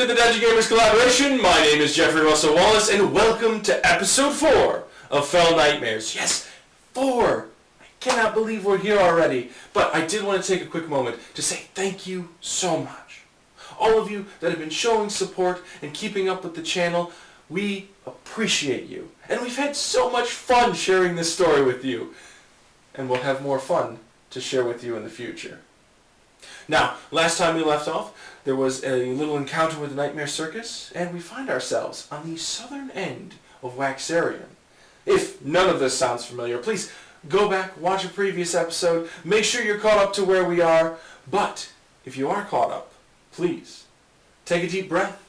to the Dungeon Gamers Collaboration. My name is Jeffrey Russell Wallace, and welcome to Episode 4 of Fell Nightmares. Yes, 4! I cannot believe we're here already. But I did want to take a quick moment to say thank you so much. All of you that have been showing support and keeping up with the channel, we appreciate you. And we've had so much fun sharing this story with you. And we'll have more fun to share with you in the future. Now, last time we left off, there was a little encounter with the Nightmare Circus, and we find ourselves on the southern end of Waxarium. If none of this sounds familiar, please go back, watch a previous episode, make sure you're caught up to where we are. But if you are caught up, please take a deep breath,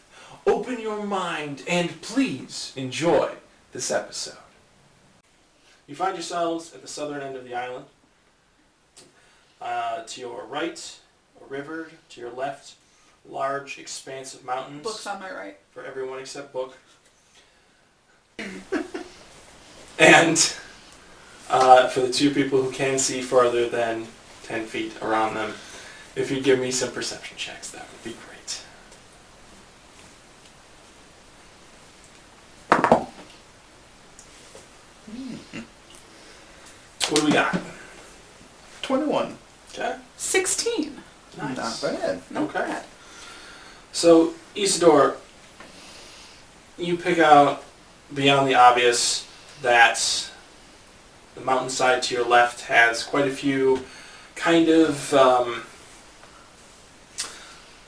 open your mind, and please enjoy this episode. You find yourselves at the southern end of the island. To your right, a river. To your left, large, expansive mountains. Book's on my right. For everyone except Book. And for the two people who can see farther than 10 feet around them, if you give me some perception checks, that would be great. What do we got? 21. Okay. 16. Nice. Not bad. Not bad. So, Isidore, you pick out, beyond the obvious, that the mountainside to your left has quite a few kind of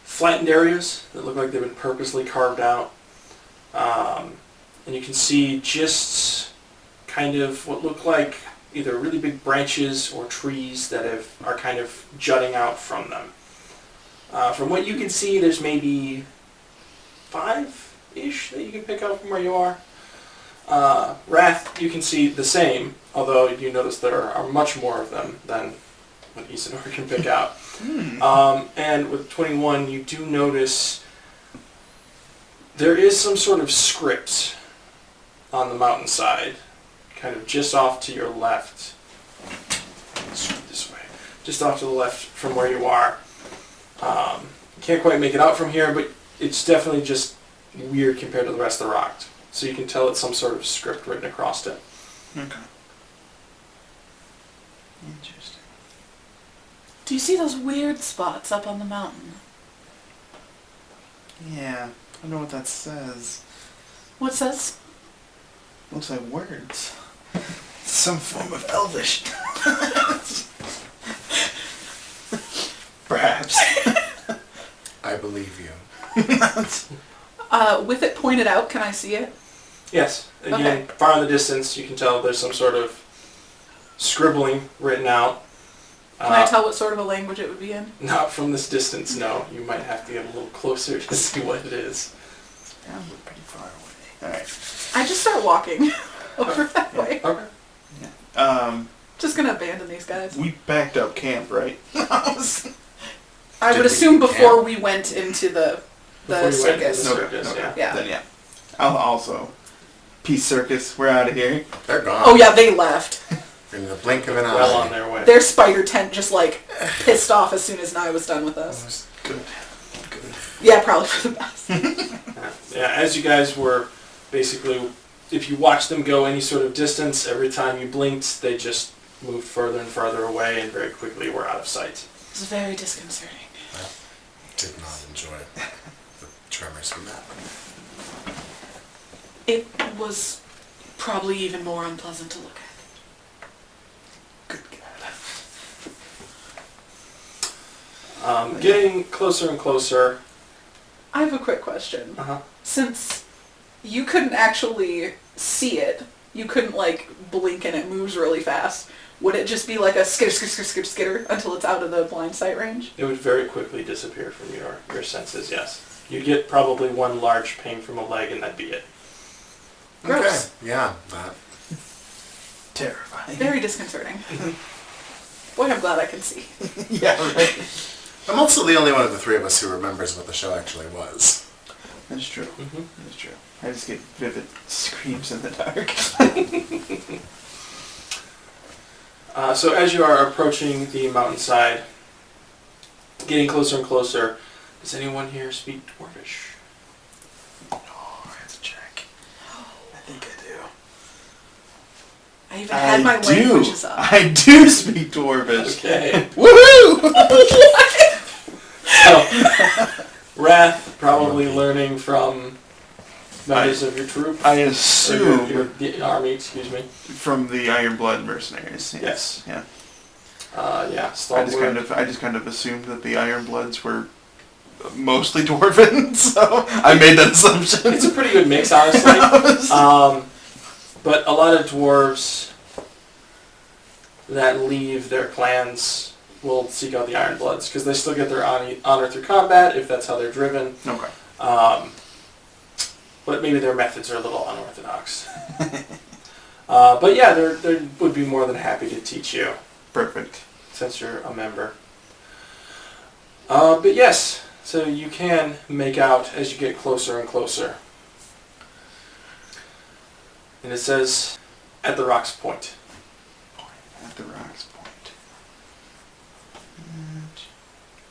flattened areas that look like they've been purposely carved out. And you can see just kind of what look like either really big branches or trees that are kind of jutting out from them. From what you can see, there's maybe 5-ish that you can pick out from where you are. Wrath, you can see the same, although you notice there are much more of them than what Isidore can pick out. And with 21, you do notice there is some sort of script on the mountainside, kind of just off to your left. This way. Just off to the left from where you are. Can't quite make it out from here, but it's definitely just weird compared to the rest of the rock. So you can tell it's some sort of script written across it. Okay. Interesting. Do you see those weird spots up on the mountain? Yeah, I know what that says. What says? Looks like words. Some form of Elvish. Perhaps. I believe you. With it pointed out, can I see it? Yes. Again, Okay. far in the distance, you can tell there's some sort of scribbling written out. Can I tell what sort of a language it would be in? Not from this distance, no. You might have to get a little closer to see what it is. Yeah, we're pretty far away. Alright. I just start walking over that way. Okay. Yeah. Just gonna abandon these guys. We backed up camp, right? I would assume before we went into the Before you went into circus. the circus, Okay. yeah. Yeah. Then yeah. I'll also. Peace Circus, we're out of here. They're gone. Oh yeah, they left. In the blink of an eye. Well on their way. Their spider tent just like pissed off as soon as Nye was done with That us. was good. Good. Yeah, probably for the best. Yeah, as you guys were basically, if you watched them go any sort of distance, every time you blinked, they just moved further and further away and very quickly were out of sight. It was very disconcerting. I did not enjoy the tremors from that. It was probably even more unpleasant to look at. Good God. Getting closer and closer. I have a quick question. Uh-huh. Since you couldn't actually see it, you couldn't like blink and it moves really fast, would it just be like a skitter, skitter, skitter, skitter, skitter until it's out of the blind sight range? It would very quickly disappear from your senses, yes. You'd get probably one large ping from a leg and that'd be it. Gross. Okay. Yeah, that. Terrifying. Very disconcerting. Boy, I'm glad I can see. Yeah, right. I'm also the only one of the three of us who remembers what the show actually was. That's true. Mm-hmm. That's true. I just get vivid screams in the dark. So as you are approaching the mountainside, getting closer and closer, does anyone here speak Dwarvish? I even had my languages up. I do speak Dwarvish. Okay. Woohoo! So, Wrath probably learning from members of your troop. I Or assume the army, excuse me. from the Iron Blood mercenaries. Yes. Yeah. Yeah. I just kind of assumed that the Iron Bloods were mostly dwarven, so I made that assumption. It's a pretty good mix, honestly. But a lot of dwarves that leave their clans will seek out the Iron Bloods because they still get their honor through combat if that's how they're driven. Okay. But maybe their methods are a little unorthodox. But yeah, they would be more than happy to teach you. Perfect. Since you're a member. But yes, so you can make out as you get closer and closer. And it says, at the rock's point. At the rock's point.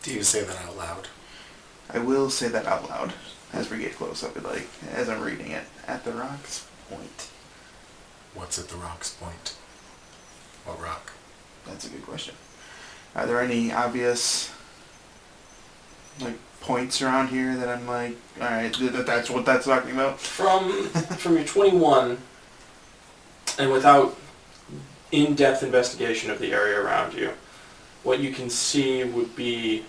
Do you say that out loud? I will say that out loud as we get close up, like as I'm reading it. At the rock's point. What's at the rock's point? What rock? That's a good question. Are there any obvious like points around here that I'm like, all right, that's what that's talking about? From your 21, and without in-depth investigation of the area around you, what you can see would be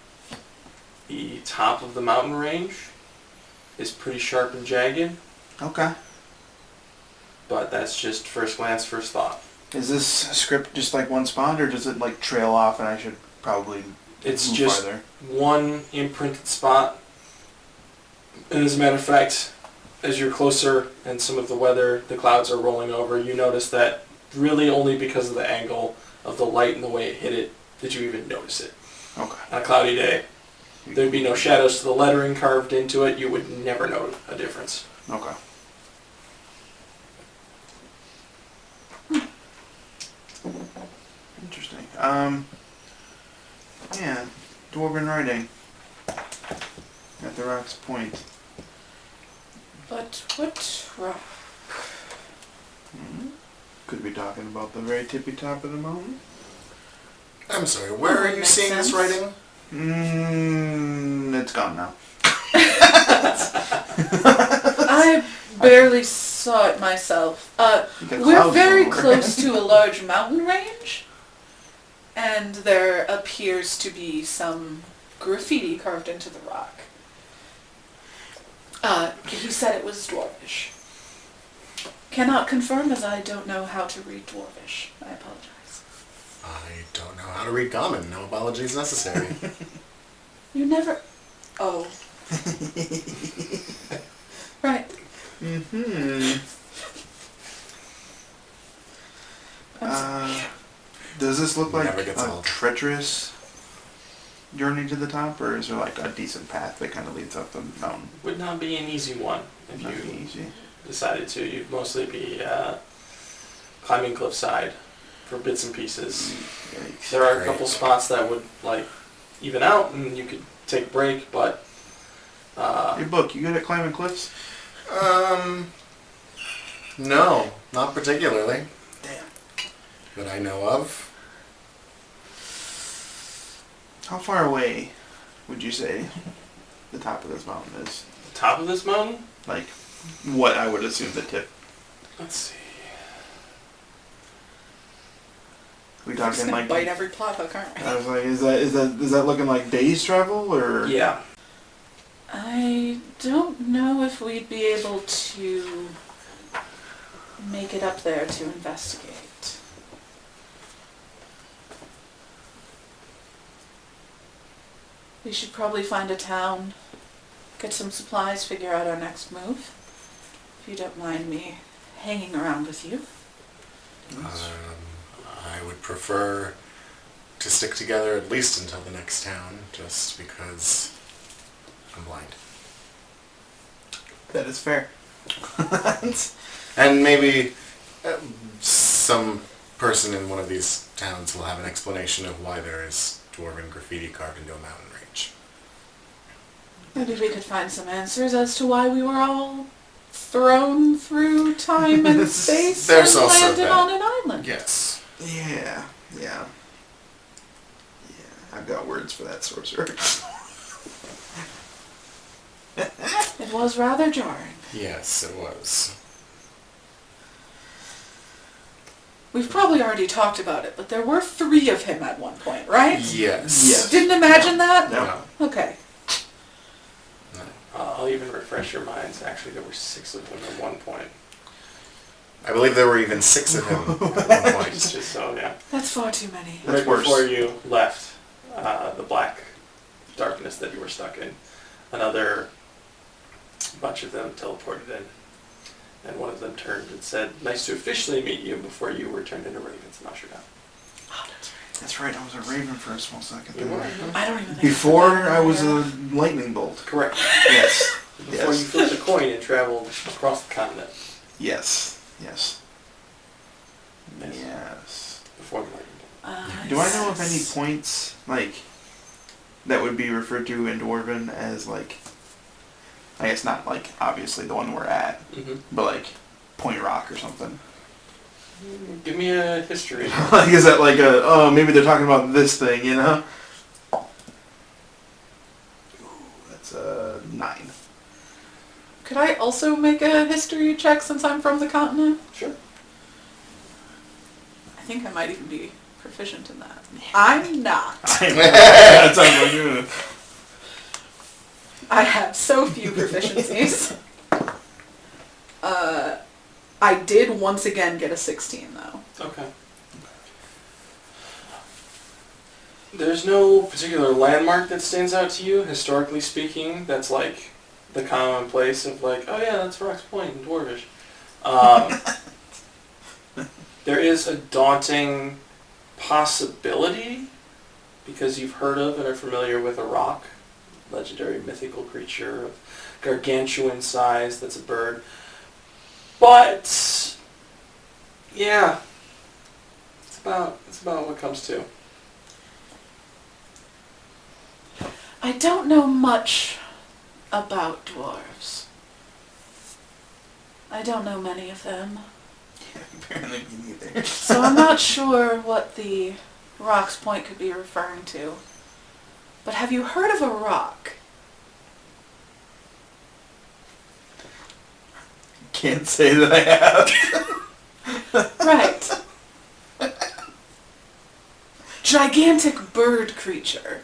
the top of the mountain range is pretty sharp and jagged, Okay. but that's just first glance, first thought. Is this script just like one spot, or does it like trail off and I should probably It's move just farther? one imprinted spot. And as a matter of fact, as you're closer and some of the clouds are rolling over, you notice that really only because of the angle of the light and the way it hit it did you even notice it. Okay. On a cloudy day, there'd be no shadows to the lettering carved into it. You would never know a difference. Okay. Interesting. Yeah, dwarven writing. At the rock's point. But what rock? Could be talking about the very tippy top of the mountain. I'm sorry, where are you Makes seeing this sense. writing? It's gone now. I barely saw it myself. The We're clouds very are over. close to a large mountain range, and there appears to be some graffiti carved into the rock. He said it was Dwarvish. Cannot confirm as I don't know how to read Dwarvish. I apologize. I don't know how to read common. No apologies necessary. You never... Oh. Right. Mm-hmm. I'm sorry. Does this look like Never gets a old. treacherous journey to the top, or is there like a decent path that kind of leads up the mountain? Would not be an easy one if Nothing you easy. decided to. You'd mostly be climbing cliffside for bits and pieces. Yikes. There are a Great. couple spots that would like even out and you could take a break, but Hey, Book, you good at climbing cliffs? No, not particularly. Damn. That I know of. How far away would you say the top of this mountain is? the top of this mountain, Like, what I would assume the tip. let's see. We I'm just talking gonna like? bite every plot hook, aren't I? I was like, is that looking like days travel or? Yeah, I don't know if we'd be able to make it up there to investigate. We should probably find a town, get some supplies, figure out our next move. If you don't mind me hanging around with you. I would prefer to stick together at least until the next town, just because I'm blind. That is fair. And maybe some person in one of these towns will have an explanation of why there is dwarven graffiti carved into a mountain range. Maybe we could find some answers as to why we were all thrown through time and space There's and also landed that. on an island. Yes. Yeah. I've got words for that sorcerer. It was rather jarring. Yes, it was. We've probably already talked about it, but there were 3 of him at one point, right? Yes. Yes. Didn't imagine that? No. Okay. No. I'll even refresh your minds. Actually, there were 6 of them at one point. I believe there were even 6 of him at one point. Just so, yeah. That's far too many. That's Right worse. before you left the black darkness that you were stuck in, another bunch of them teleported in. And one of them turned and said, "Nice to officially meet you," before you were turned into ravens and ushered out. Oh, that's right. That's right, I was a raven for a small second You there. were. I don't even think Before I was Yeah. a lightning bolt. Correct. Yes. Before you flipped a coin and traveled across the continent. Yes. Yes. Yes. Before the lightning bolt. Do I know of any points, like, that would be referred to in Dwarven as, like, I guess not, like, obviously the one we're at, Mm-hmm. but, like, Point Rock or something? Give me a history. Like, is that like a, oh, maybe they're talking about this thing, you know? Ooh, that's a 9. Could I also make a history check since I'm from the continent? Sure. I think I might even be proficient in that. I'm not. That sounds like you. I have so few proficiencies. I did once again get a 16 though. Okay. There's no particular landmark that stands out to you, historically speaking, that's like the commonplace of like, oh yeah, that's Rock's Point in Dwarvish. There is a daunting possibility, because you've heard of and are familiar with a rock, legendary mythical creature of gargantuan size that's a bird. But yeah, it's about what comes to. I don't know much about dwarves. I don't know many of them. Apparently me neither. So I'm not sure what the Rock's Point could be referring to. But have you heard of a rock? Can't say that I have. Right. Gigantic bird creature.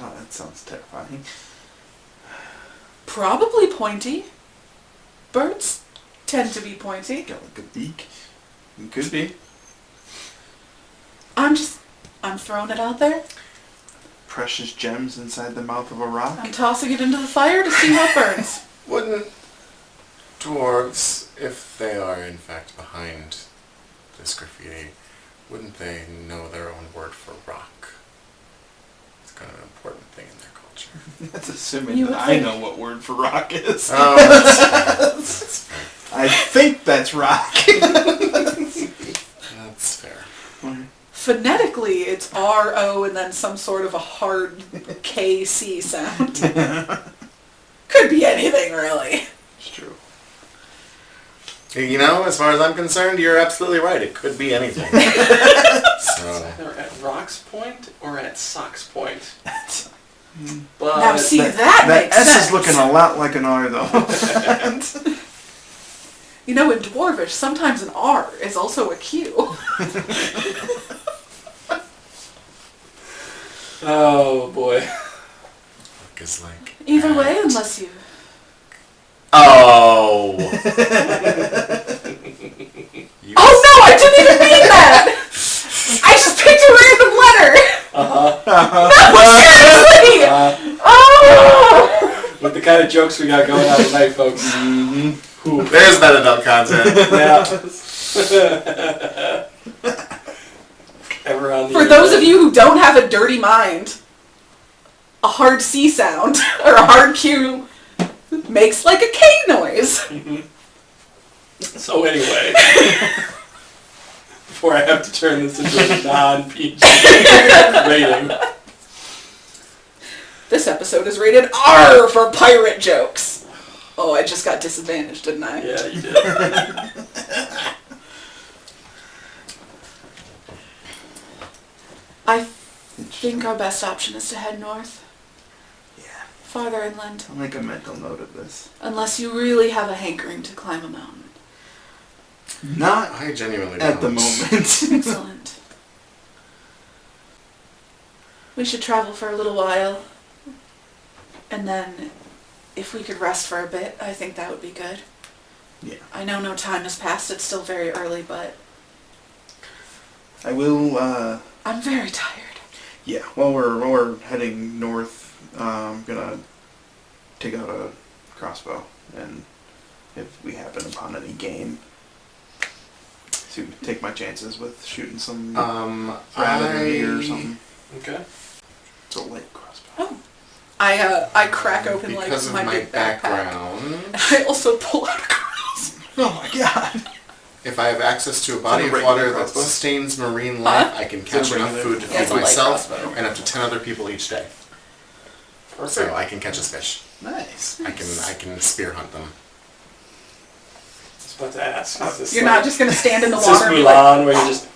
Oh, that sounds terrifying. Probably pointy. Birds tend to be pointy. Got like a beak. It could be. I'm throwing it out there. Precious gems inside the mouth of a rock. I'm tossing it into the fire to see what burns. Wouldn't dwarves, if they are in fact behind this graffiti, wouldn't they know their own word for rock? It's kind of an important thing in their culture. That's assuming You that would I think- know what word for rock is. Oh, that's fair. I think that's rock. That's fair. Phonetically, it's R-O and then some sort of a hard K-C sound. Could be anything, really. It's true. You know, as far as I'm concerned, you're absolutely right. It could be anything. It's So, either at Rock's Point or at Sock's Point. But Now see, that makes S sense. is looking a lot like an R though. You know, in Dwarvish, sometimes an R is also a Q. oh boy. it's like... Either way, unless you... Oh! You Oh no, I didn't even mean that! I just picked a random letter! No, seriously! Oh! With the kind of jokes we got going on tonight, folks. There's that adult content. Yeah. Ever on the For those of you who don't have a dirty mind, a hard C sound, or a hard Q, makes like a K noise. So anyway, before I have to turn this into a non-PG rating, This episode is rated R for pirate jokes. Oh, I just got disadvantaged, didn't I? Yeah, you did. I think our best option is to head north. Yeah. Farther inland. I'll make a mental note of this. Unless you really have a hankering to climb a mountain. Not I genuinely at the don't. moment. Excellent. We should travel for a little while. And then, if we could rest for a bit, I think that would be good. Yeah. I know no time has passed, it's still very early, but I will, I'm very tired. yeah, while we're heading north, I'm gonna take out a crossbow, and if we happen upon any game, to take my chances with shooting some rabbit or deer or something. Okay. It's a light crossbow. Oh. I crack open because of my my big backpack. background. I also pull out a crossbow. Oh my god! If I have access to a body of regular water that crossbow? sustains marine life, Huh? I can It's catch a enough regular- food to Yeah, it's feed a light myself crossbow. and up to 10 other people each day. So I can catch a fish. Nice. I can spear hunt them. I was about to ask. Is this You're like, not just gonna stand in the is this water and be like, Mulan where you just...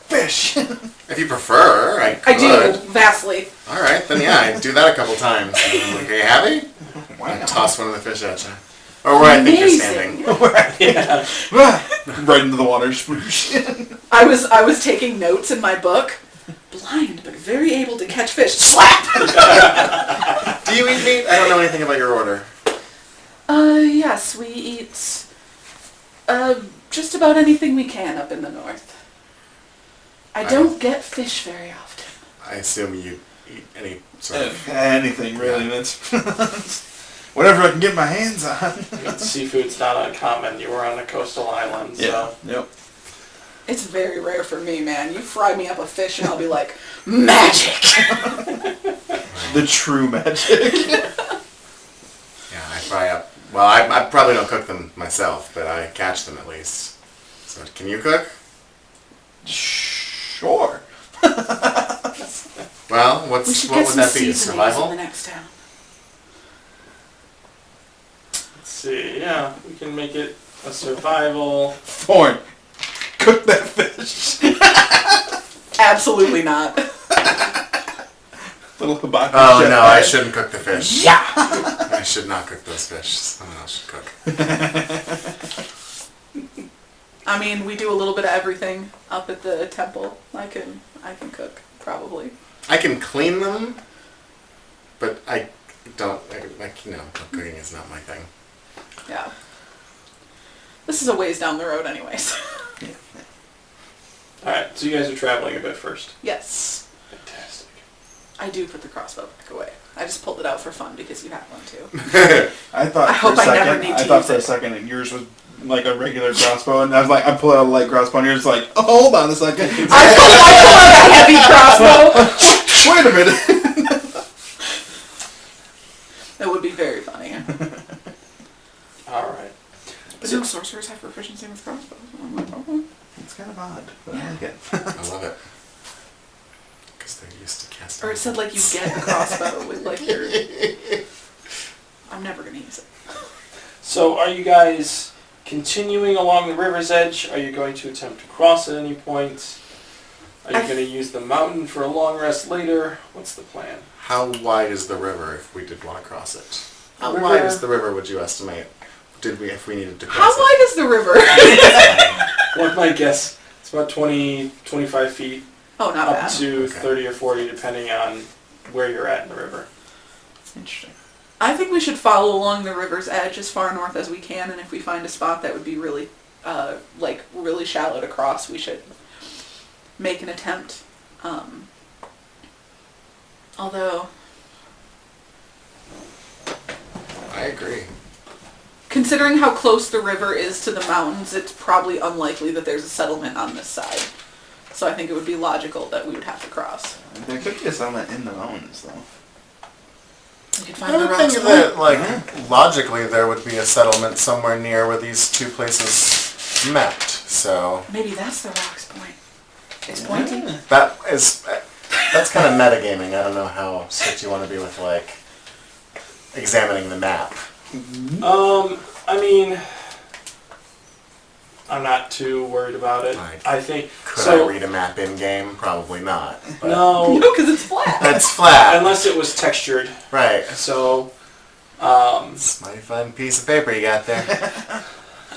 Fish! If you prefer, I I could. do, vastly. All right, then yeah, I do that a couple times. Okay, happy? Why I not? toss one of the fish at you. Or where I think you're standing. Yeah. Right into the water, sploosh. I was taking notes in my book. Blind, but very able to catch fish. Slap! Do you eat meat? I don't know anything about your order. Yes, we eat, just about anything we can up in the north. I don't get fish very often. I assume you eat any sort of... Anything, really. That's whatever I can get my hands on. I mean, seafood's not uncommon. You were on a coastal island, so... Yeah. Yep. It's very rare for me, man. You fry me up a fish and I'll be like, magic! The true magic. Yeah, I fry up. Well, I probably don't cook them myself, but I catch them at least. So can you cook? Sure. Well, We what should would get some that be? seasonings in the Survival? next town. Let's see, yeah. We can make it a survival... Thorn, cook that fish. Absolutely not. Little hibachi. Oh chef. no, I shouldn't cook the fish. Yeah! I should not cook those fish. Someone else should cook. I mean, we do a little bit of everything up at the temple. I can cook, probably. I can clean them, but I don't, cooking is not my thing. Yeah. This is a ways down the road anyways. Alright, so you guys are traveling a bit first. Yes. Fantastic. I do put the crossbow back away. I just pulled it out for fun because you have one too. I thought I hope for a I second, never need to I thought use for a it. second that yours was like a regular crossbow, and I was like, I pull out a light crossbow, and you're just like, oh, hold on a second. I pull out a heavy crossbow! Wait a minute. That would be very funny. Alright. But no sorcerers have proficiency with crossbows. I'm like, oh. It's kind of odd, but I like it. I love it. Because they're used to casting. Or it said like you get a crossbow with like your... I'm never going to use it. So are you guys continuing along the river's edge? Are you going to attempt to cross at any point? Are you going to use the mountain for a long rest later? What's the plan? How wide is the river if we did want to cross it? How The wide river- is the river, would you estimate? If we needed to How cross wide is the river? One might guess it's about 20, 25 feet, Oh, not up bad. to Okay. 30 or 40 depending on where you're at in the river. Interesting. I think we should follow along the river's edge as far north as we can, and if we find a spot that would be really, really shallow to cross, we should make an attempt. Although, I agree. considering how close the river is to the mountains, it's probably unlikely that there's a settlement on this side. So I think it would be logical that we would have to cross. There could be a settlement in the mountains, though. We could I find the would rocks. think that, logically there would be a settlement somewhere near where these two places met. So Maybe that's the rock's point. It's pointing. that's kind of metagaming. I don't know how strict you want to be with examining the map. I mean, I'm not too worried about it. Like, I think... Could I read a map in-game? Probably not. But No. No, because it's flat. That's flat. Unless it was textured. Right. So, It's a mighty fine piece of paper you got there.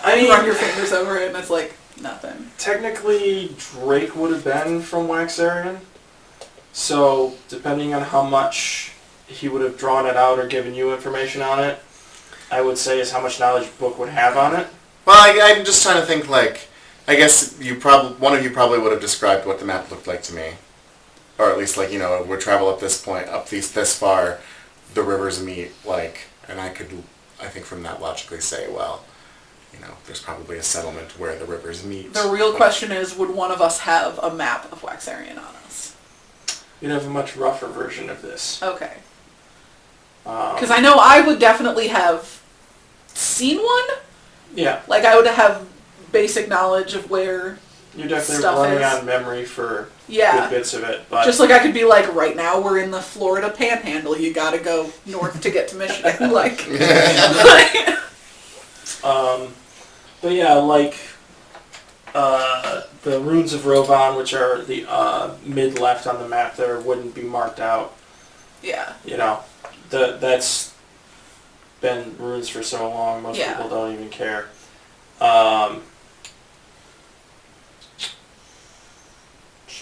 I You run mean, your fingers over it and it's like, nothing. technically, Drake would have been from Waxarian. So, depending on how much he would have drawn it out or given you information on it, I would say is how much knowledge Book would have on it. Well, I'm just trying to think, like, I guess one of you probably would have described what the map looked like to me. Or at least, like, you know, we travel up this point, this far, the rivers meet, like, and I think from that logically say, well, you know, there's probably a settlement where the rivers meet. The real question is, would one of us have a map of Waxarian on us? You'd have a much rougher version of this. Okay. Because I know I would definitely have seen one. Yeah. Like, I would have basic knowledge of where You're definitely stuff running is. on memory for Yeah. good bits of it. But Just like I could be like, right now we're in the Florida Panhandle. You gotta go north to get to Michigan. Like, but yeah, like the runes of Rovan, which are the mid left on the map, there wouldn't be marked out. yeah. You know, that's been runes for so long. Most Yeah. people don't even care.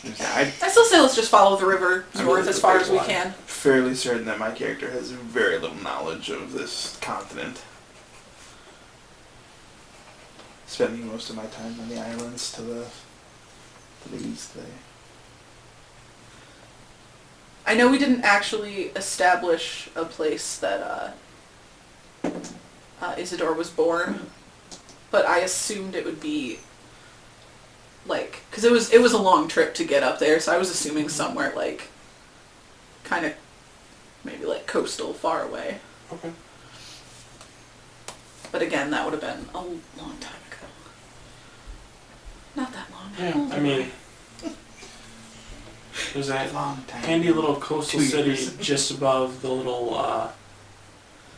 Yeah, I still say let's just follow the river I mean, north it's as a far big as we one. can. fairly certain that my character has very little knowledge of this continent. Spending most of my time on the islands to the east there. I know we didn't actually establish a place that Isidore was born, but I assumed it would be like, because it was a long trip to get up there, so I was assuming somewhere like kind of maybe like coastal, far away. Okay. But again, that would have been a long time ago. Not that long. Yeah, How old I am mean, there's a Long time. handy little coastal 2 city years. just above the little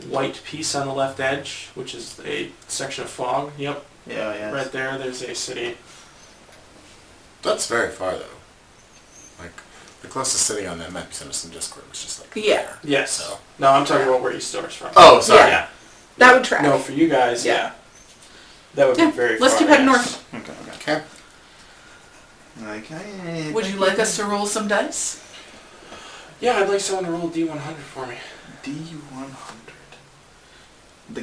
white piece on the left edge, which is a section of fog. Yep, Yeah, yeah. right there. There's a city. That's very far, though. Like, the closest city on that map you sent us in Discord was just like... Yeah. there. Yes. So. No, I'm talking about where Isidor's from. Oh, sorry. Yeah. That would track. No, for you guys, Yeah. yeah. That would Yeah, be very let's far. keep heading yes. north. Okay. Okay. Like, Would you like us to roll some dice? Yeah, I'd like someone to roll D100 for me. D100.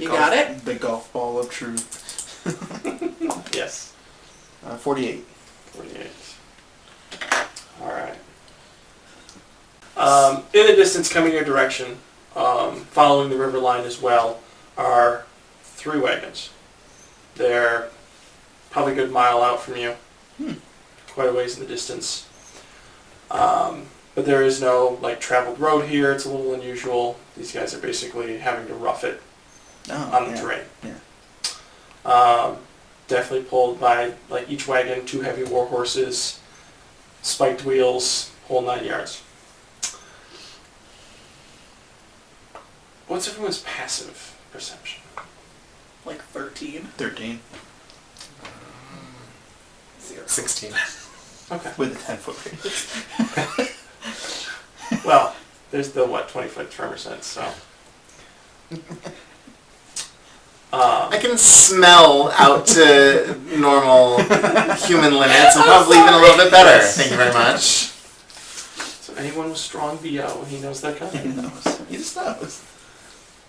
You got it? The golf ball of truth. Yes. 48. 48. Alright. In the distance, coming your direction, following the river line as well, are 3 wagons. They're probably a good mile out from you. Quite a ways in the distance. But there is no like traveled road here. It's a little unusual. These guys are basically having to rough it on the terrain. Yeah. Definitely pulled by like each wagon, 2 heavy war horses, spiked wheels, whole 9 yards. What's everyone's passive perception? Like 13. 13. 0. 16. Okay. With a 10-foot radius. Well, there's the 20-foot tremor sense, so. I can smell out to normal human limits and probably even a little bit better. Yes. Thank you very much. So anyone with strong VO, he knows they're He coming. knows. He just knows.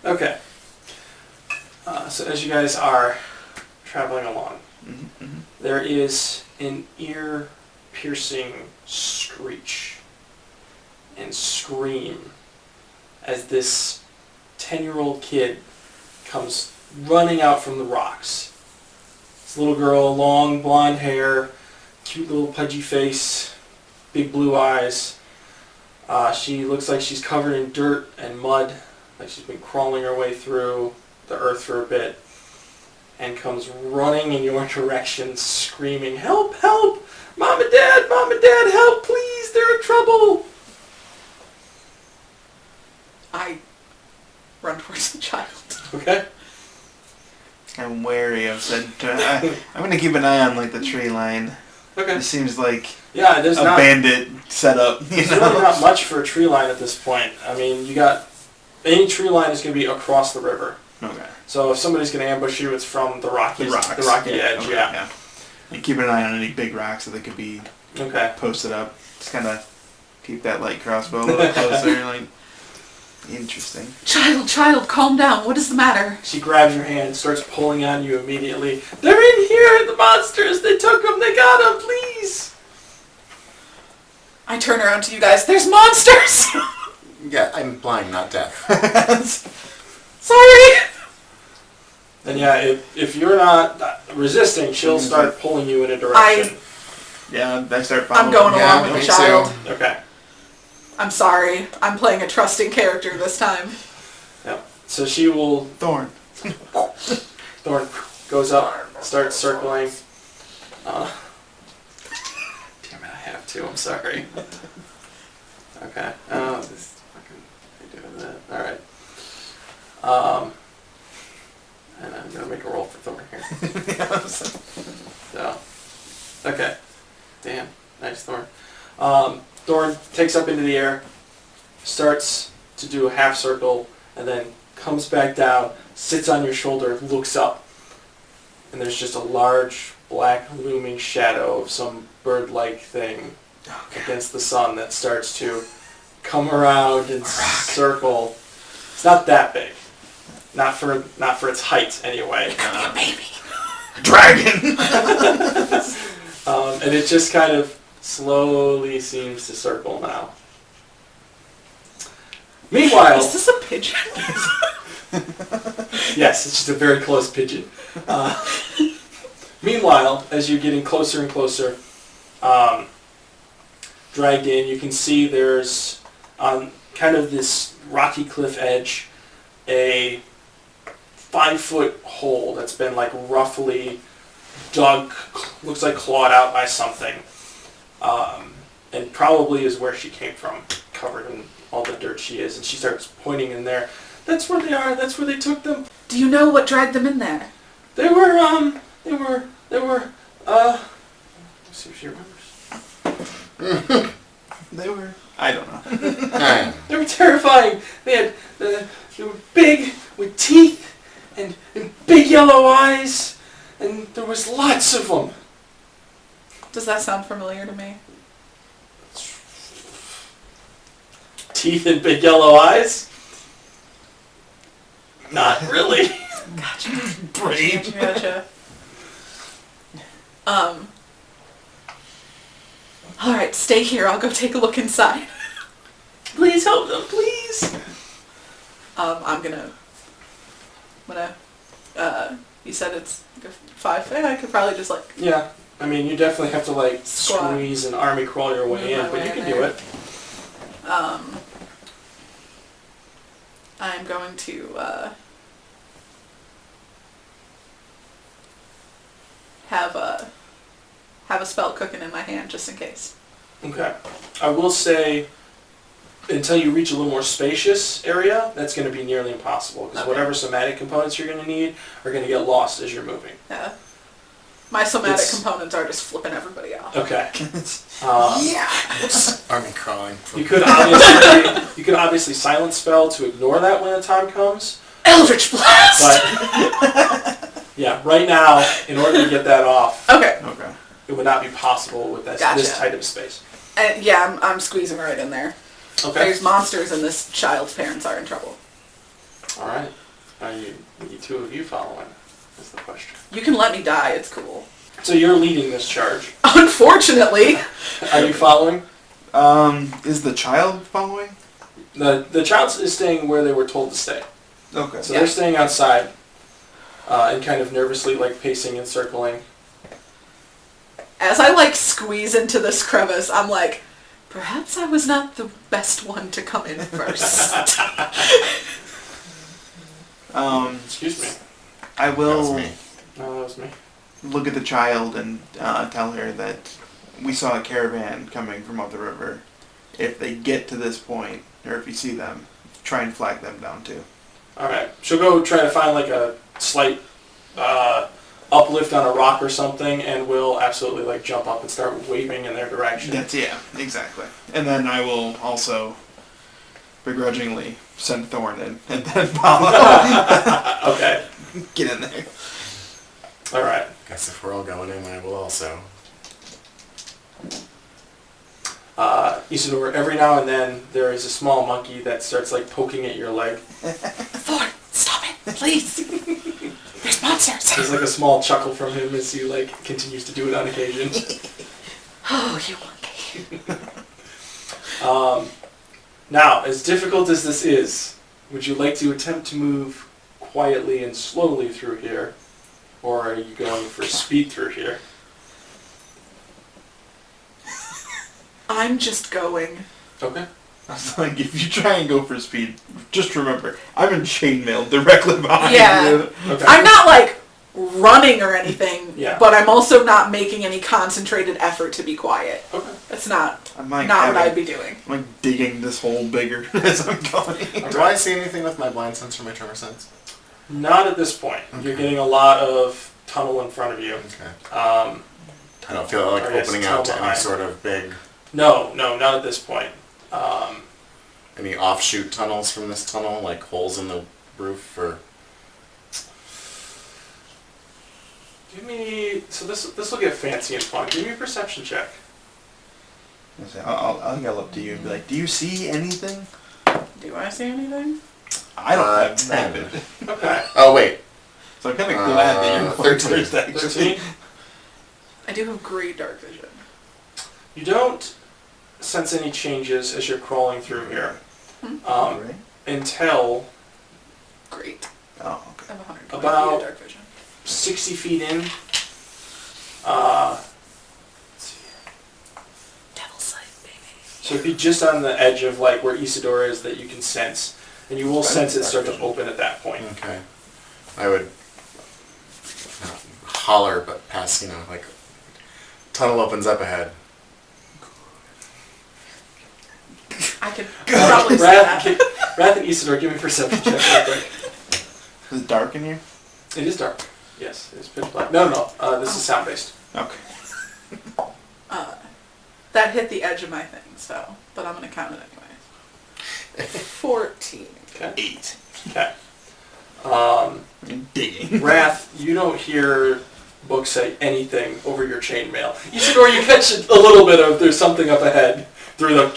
Okay. So as you guys are traveling along, Mm-hmm. there is an ear-piercing screech and scream as this 10-year-old kid comes running out from the rocks. This little girl, long blonde hair, cute little pudgy face, big blue eyes. She looks like she's covered in dirt and mud, like she's been crawling her way through the earth for a bit, and comes running in your direction screaming, "Help! Help! Mom and Dad! Mom and Dad! Help! Please! They're in trouble!" I run towards the child. Okay. I'm wary of said. I'm gonna keep an eye on like the tree line. Okay. It seems like Yeah, there's a not bandit setup. You there's know? really not much for a tree line at this point. I mean, you got any tree line is going to be across the river. Okay. So if somebody's going to ambush you, it's from the rocky edge. Okay, Yeah. And keep an eye on any big rocks that could be Okay. posted up. Just kind of keep that light crossbow a little closer. Like, interesting. Child, calm down. What is the matter? She grabs your hand and starts pulling on you immediately. They're in here, the monsters. They took them. They got them. Please. I turn around to you guys. There's monsters! Yeah, I'm blind, not deaf. Sorry! And yeah, if you're not resisting, she'll start pulling you in a direction. Yeah, I start following. I'm going along with me the child. too. Okay. I'm sorry. I'm playing a trusting character this time. Yep. So she will... Thorn. Thorn goes up, starts circling. Damn it, I have to. I'm sorry. Okay. Oh, this fucking... doing that. Alright. And I'm going to make a roll for Thorn here. So... Okay. Damn. Nice, Thorn. Thorn takes up into the air, starts to do a half circle, and then comes back down, sits on your shoulder, looks up, and there's just a large, black, looming shadow of some bird-like thing against the sun that starts to come around and circle. It's not that big. Not for its height, anyway. Baby. Dragon! And it just kind of slowly seems to circle now. Meanwhile... Is this a pigeon? Yes, it's just a very close pigeon. Meanwhile, as you're getting closer and closer, dragged in, you can see there's on kind of this rocky cliff edge a 5-foot hole that's been like roughly dug, looks like clawed out by something, and probably is where she came from, covered in all the dirt she is, and she starts pointing in there. That's where they are. That's where they took them. Do you know what dragged them in there? They were. Let's see if she remembers. They were... I don't know. They were terrifying. They were big with teeth and big yellow eyes, and there was lots of them. Does that sound familiar to me? Teeth and big yellow eyes? Not really. Gotcha. Brave. Gotcha. Alright, stay here. I'll go take a look inside. Please help them, please. You said it's like a 5. I could probably just like... Yeah, I mean, you definitely have to like Squat. squeeze and army crawl your way Move in, my but way you in can do there. it. I'm going to have a spell cooking in my hand just in case. Okay. I will say, until you reach a little more spacious area, that's going to be nearly impossible, because Okay. whatever somatic components you're going to need are going to get lost as you're moving. Yeah. My somatic It's- components are just flipping everybody off. Okay. Army crawling. You could obviously silence spell to ignore that when the time comes. Eldritch Blast! But yeah, right now, in order to get that off, Okay. Okay. it would not be possible with this Gotcha. tight of space. And yeah, I'm squeezing right in there. Okay. There's monsters and this child's parents are in trouble. All right. Are you two of you following? Is the question. You can let me die, it's cool. So you're leading this charge. Unfortunately! Are you following? Is the child following? The child is staying where they were told to stay. Okay. So they're staying outside and kind of nervously like pacing and circling. As I like squeeze into this crevice, I'm like, perhaps I was not the best one to come in first. Excuse me. I That will was me. No, that was me. look at the child and tell her that we saw a caravan coming from up the river. If they get to this point, or if you see them, try and flag them down too. Alright. She'll go try to find like a slight uplift on a rock or something, and will absolutely like jump up and start waving in their direction. Yeah, exactly. And then I will also begrudgingly send Thorn in and then follow. Okay. Get in there. Alright. Guess if we're all going in, I will also. Isidore, every now and then there is a small monkey that starts like poking at your leg. Thorn, stop it, please. There's monsters. There's like a small chuckle from him as he like continues to do it on occasion. Oh, you monkey. Now, as difficult as this is, would you like to attempt to move quietly and slowly through here? Or are you going for speed through here? I'm just going. Okay. I was like, if you try and go for speed, just remember, I'm in chainmail directly behind Yeah. you. Okay. I'm not like running or anything, Yeah. but I'm also not making any concentrated effort to be quiet. Okay. That's not I'm like what I'd be doing. I'm like digging this hole bigger as I'm going. Do I see anything with my blind sense or my tremor sense? Not at this point. Okay. You're getting a lot of tunnel in front of you. Okay. I I don't feel like opening out to any behind. sort of big, No, not at this point. any offshoot tunnels from this tunnel, like holes in the roof, or... Give me... So this will get fancy and fun. Give me a perception check. I'll yell up to you and be like, do you see anything? Do I see anything? I don't have 10. that. Okay. Oh, wait. So I'm kind of glad that you're going 13. first, actually. 13? I do have great dark vision. You don't sense any changes as you're crawling through here. Right? Until Great. Oh, okay. I have 120 feet About- of dark vision. 60 feet in. Let's see. Devil's sight, baby. So it'd be just on the edge of like where Isidore is that you can sense. And you will sense it start to open at that point. Okay. I would not holler, but pass, like, tunnel opens up ahead. I could probably say that. Wrath and Isidore, give me a perception check real quick. Is it dark in here? It is dark. Yes, it is pitch black. No, this is sound based. Okay. That hit the edge of my thing, so, but I'm going to count it anyways. 14. Okay. 8. Okay. I'm digging. Wrath, you don't hear Book say anything over your chainmail. Isidore, you catch a little bit of there's something up ahead through the.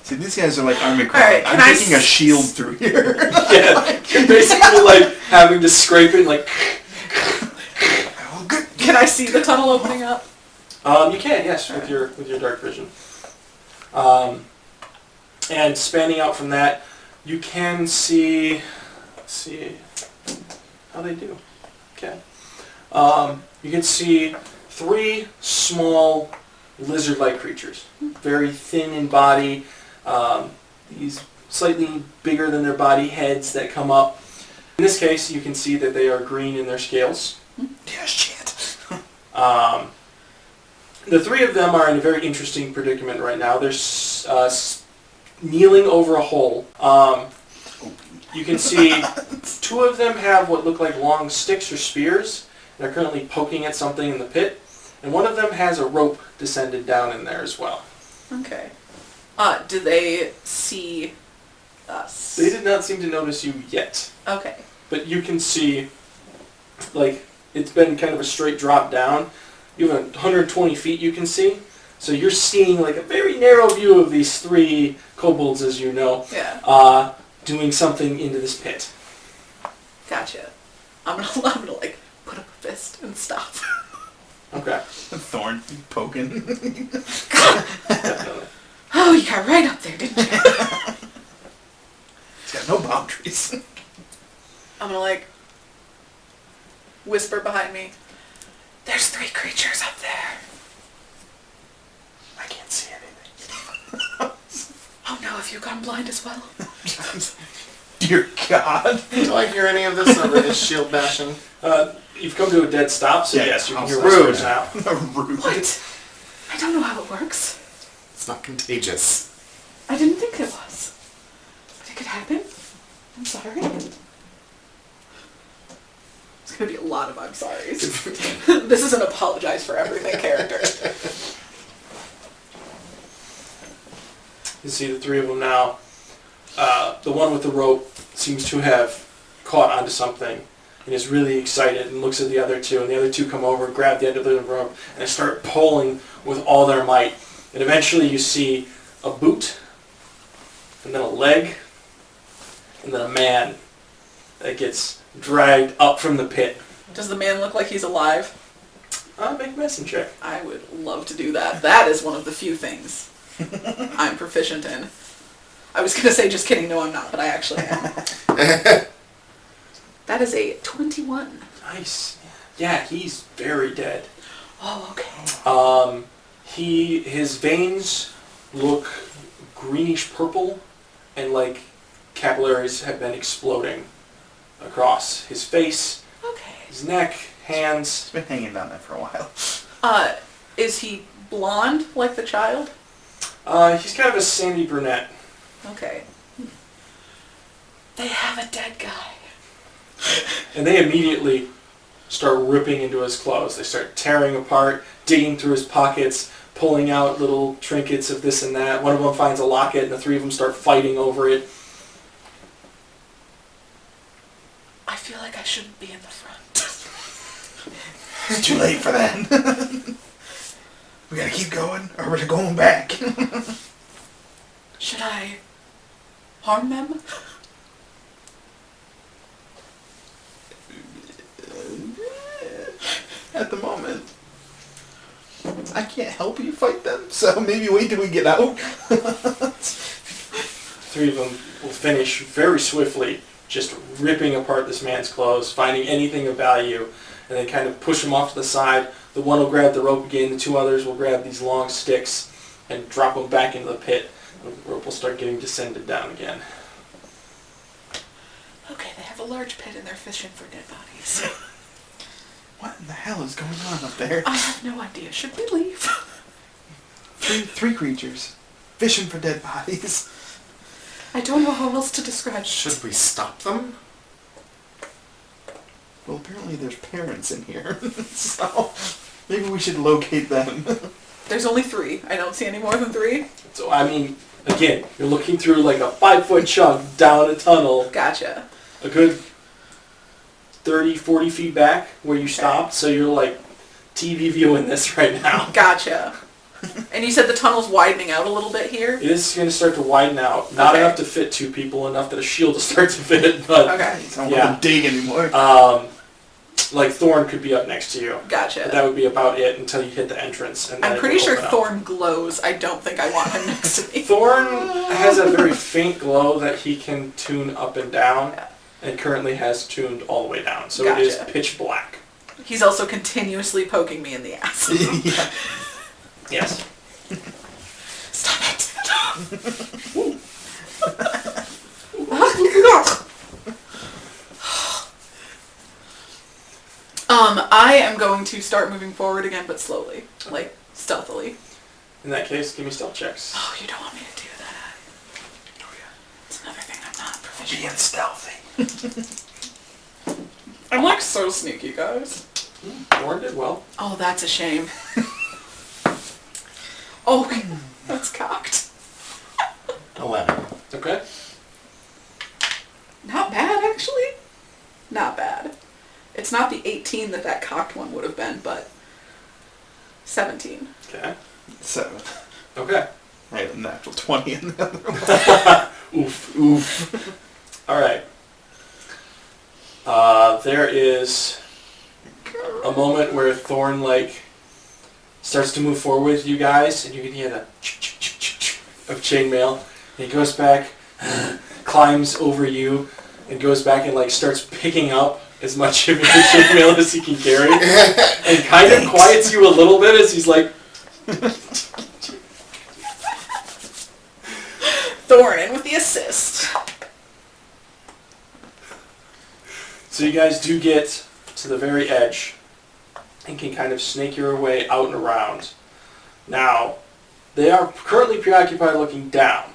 See, these guys are like Army Alright, I'm can I taking a shield through here. Yeah, you're basically like having to scrape it like. Oh, good. Can I see the tunnel opening up? You can, yes, with your dark vision. And spanning out from that, you can see. Let's see how they do. Okay. You can see 3 small lizard-like creatures, very thin in body. These slightly bigger than their body heads that come up. In this case, you can see that they are green in their scales. Yeah, shit. The 3 of them are in a very interesting predicament right now. They're kneeling over a hole. You can see 2 of them have what look like long sticks or spears and are currently poking at something in the pit. And one of them has a rope descended down in there as well. Okay. Do they see us? They did not seem to notice you yet. Okay. But you can see, like, it's been kind of a straight drop down. You have 120 feet you can see. So you're seeing like a very narrow view of these 3 kobolds, as you know, Yeah. doing something into this pit. Gotcha. I'm gonna like put up a fist and stop. Okay. Thorn poking. Definitely. Oh, you got right up there, didn't you? It's got no boundaries. I'm gonna like whisper behind me. There's 3 creatures up there. I can't see anything. Oh no, have you gone blind as well? Dear God. Do I hear any of this over his shield bashing? You've come to a dead stop, so Yeah, yes, you can I'll hear stop. whispers now. Rude. What? I don't know how it works. It's not contagious. I didn't think it was. But it could happen. I'm sorry. It's going to be a lot of I'm sorry's. This is an apologize for everything character. You see the three of them now. The one with the rope seems to have caught onto something and is really excited and looks at the other two, and the other two come over and grab the end of the rope and start pulling with all their might. And eventually you see a boot, and then a leg, and then a man that gets dragged up from the pit. Does the man look like he's alive? Make a medicine check. I would love to do that. That is one of the few things I'm proficient in. I was going to say, just kidding, no I'm not, but I actually am. That is a 21. Nice. Yeah, he's very dead. Oh, okay. His veins look greenish purple, and like capillaries have been exploding across his face, Okay. his neck, hands. It's been hanging down there for a while. Is he blonde like the child? He's kind of a sandy brunette. Okay. They have a dead guy. And they immediately start ripping into his clothes. They start tearing apart, digging through his pockets, pulling out little trinkets of this and that. One of them finds a locket, and the three of them start fighting over it. I feel like I shouldn't be in the front. It's too late for that. We gotta keep going, or we're going back. Should I harm them? At the moment, I can't help you fight them, so maybe wait till we get out. Three of them will finish very swiftly, just ripping apart this man's clothes, finding anything of value, and then kind of push him off to the side. The one will grab the rope again, the two others will grab these long sticks and drop them back into the pit. The rope will start getting descended down again. Okay, they have a large pit and they're fishing for dead bodies. What in the hell is going on up there? I have no idea. Should we leave? Three creatures, fishing for dead bodies. I don't know how else to describe. Should we stop them? Well, apparently there's parents in here, so maybe we should locate them. There's only 3. I don't see any more than 3. So, I mean, again, you're looking through like a 5-foot chunk down a tunnel, Gotcha. a good 30, 40 feet back where you stopped, so you're like TV viewing this right now. Gotcha. And you said the tunnel's widening out a little bit here? It is going to start to widen out. Not enough to fit 2 people, enough that a shield will start to fit, but Okay. I don't want to dig anymore. like Thorn could be up next to you. Gotcha. But that would be about it until you hit the entrance. And then I'm pretty sure Thorn glows. I don't think I want him next to me. Thorn has a very faint glow that he can tune up and down, and currently has tuned all the way down. So it is Gotcha. pitch black. He's also continuously poking me in the ass. Yeah. Yes. Stop it. I am going to start moving forward again, but slowly. Like, stealthily. In that case, give me stealth checks. Oh, you don't want me to do that. Oh yeah. It's another thing I'm not proficient Being in. stealthy. I'm like so sneaky, guys. Thorn did well. Oh, that's a shame. Oh, that's cocked. 11. Okay. Not bad, actually. Not bad. It's not the 18 that cocked one would have been, but 17. Okay. 7. Okay. I had a natural 20 in the other one. Oof. Oof. Alright. There is a moment where Thorn, like, starts to move forward with you guys, and you can hear the of chainmail. And he goes back, climbs over you, and goes back and, like, starts picking up as much of your chainmail as he can carry, and kind of quiets you a little bit as he's like, Thorn in with the assist. So you guys do get to the very edge and can kind of snake your way out and around. Now, they are currently preoccupied looking down,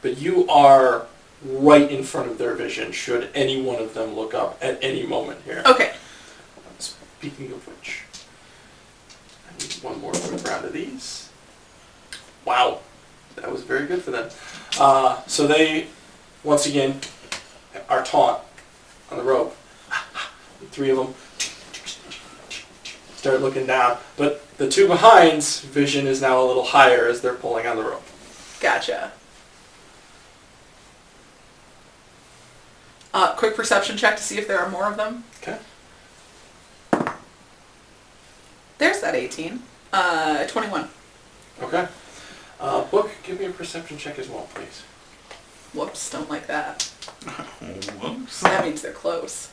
but you are right in front of their vision should any one of them look up at any moment here. Okay. Speaking of which, I need one more quick round of these. Wow, that was very good for them. So they, once again, are taut on the rope. The three of them start looking down, but the two behind's vision is now a little higher as they're pulling on the rope. Gotcha. Quick perception check to see if there are more of them. Okay. There's that 18. 21. Okay. Book, give me a perception check as well, please. Whoops, don't like that. Whoops. That means they're close.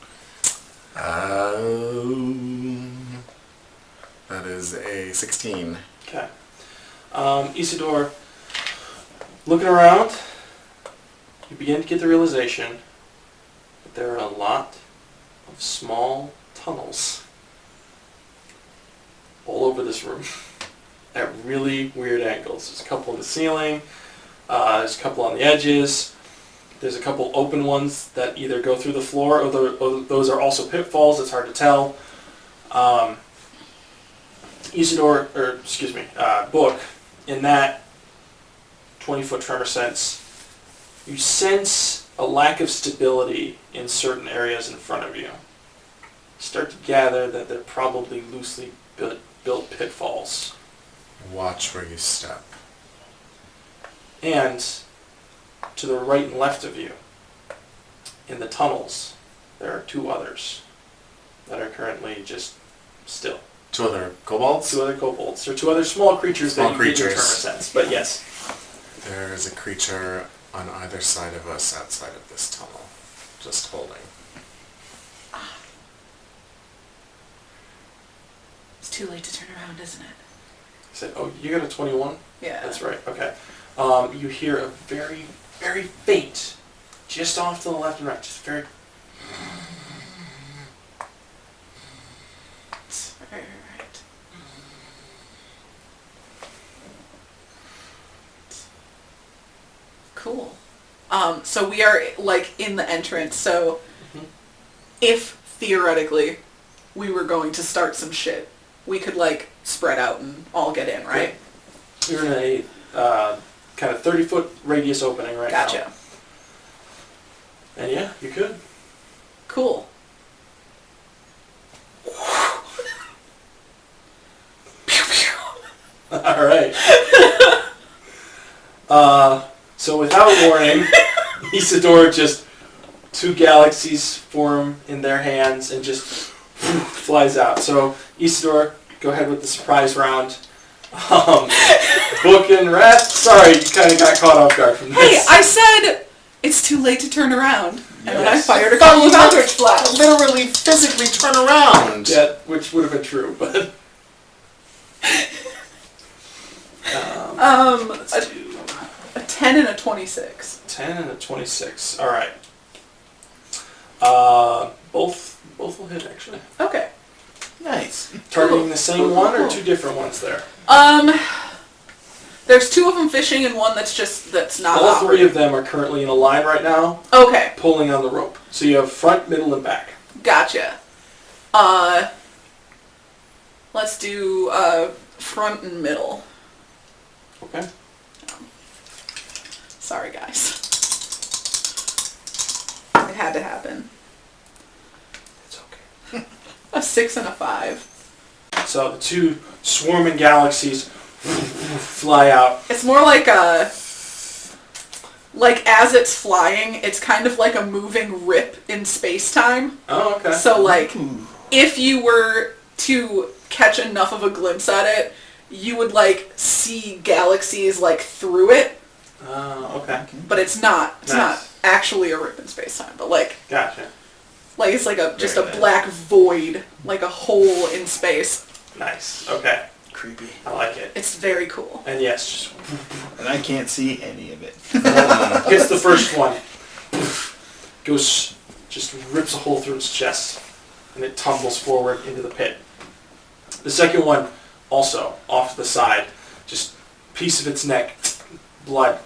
That is a 16. Okay. Isidore, looking around, you begin to get the realization that there are a lot of small tunnels all over this room at really weird angles. There's a couple in the ceiling, there's a couple on the edges, there's a couple open ones that either go through the floor or those are also pitfalls. It's hard to tell. Book, in that 20-foot tremor sense, you sense a lack of stability in certain areas in front of you. Start to gather that they're probably loosely built pitfalls. Watch where you step. And to the right and left of you, in the tunnels, there are two others that are currently just still. Two other kobolds? Two other kobolds. Or two other small creatures that you get your tremor sense. But yes. There is a creature on either side of us outside of this tunnel. Just holding. It's too late to turn around, isn't it? I said, oh, you got a 21? Yeah. That's right, okay. You hear a very, very faint, just off to the left and right, just very... Right. Cool. So we are, like, in the entrance, so if, theoretically, we were going to start some shit, we could, like, spread out and all get in, right? You're in a kind of 30-foot radius opening right now. Gotcha. And yeah, you could. Cool. All right. So without warning, Isidore just two galaxies form in their hands and just flies out. So Isidore, go ahead with the surprise round. Book and Rat. Sorry, you kind of got caught off guard from this. Hey, I said it's too late to turn around, and then I Yes. fired a couple of Eldritch Blasts. Literally, physically turn around! Yeah, which would have been true, but... let's do A 10 and a 26. 10 and a 26. All right. Both will hit actually. Okay. Nice. Targeting the same one or two different ones there? There's two of them fishing and one that's not. All three of them are currently in a line right now, Okay. pulling on the rope. So you have front, middle, and back. Gotcha. Let's do front and middle. Okay. Sorry, guys. It had to happen. It's okay. A 6 and a 5. So the two swarming galaxies fly out. It's more like as it's flying, it's kind of like a moving rip in space-time. Oh, okay. So, like, if you were to catch enough of a glimpse at it, you would, like, see galaxies, like, through it. Oh, okay. But it's not. It's not Nice. actually a rip in space-time. But, like, Gotcha. it's like just Very a nice. black void, like a hole in space. Nice. Okay. Creepy. I like it. It's very cool. And yes, just And I can't see any of it. hits the first one. Goes, just rips a hole through its chest, and it tumbles forward into the pit. The second one, also off to the side, just piece of its neck, blood,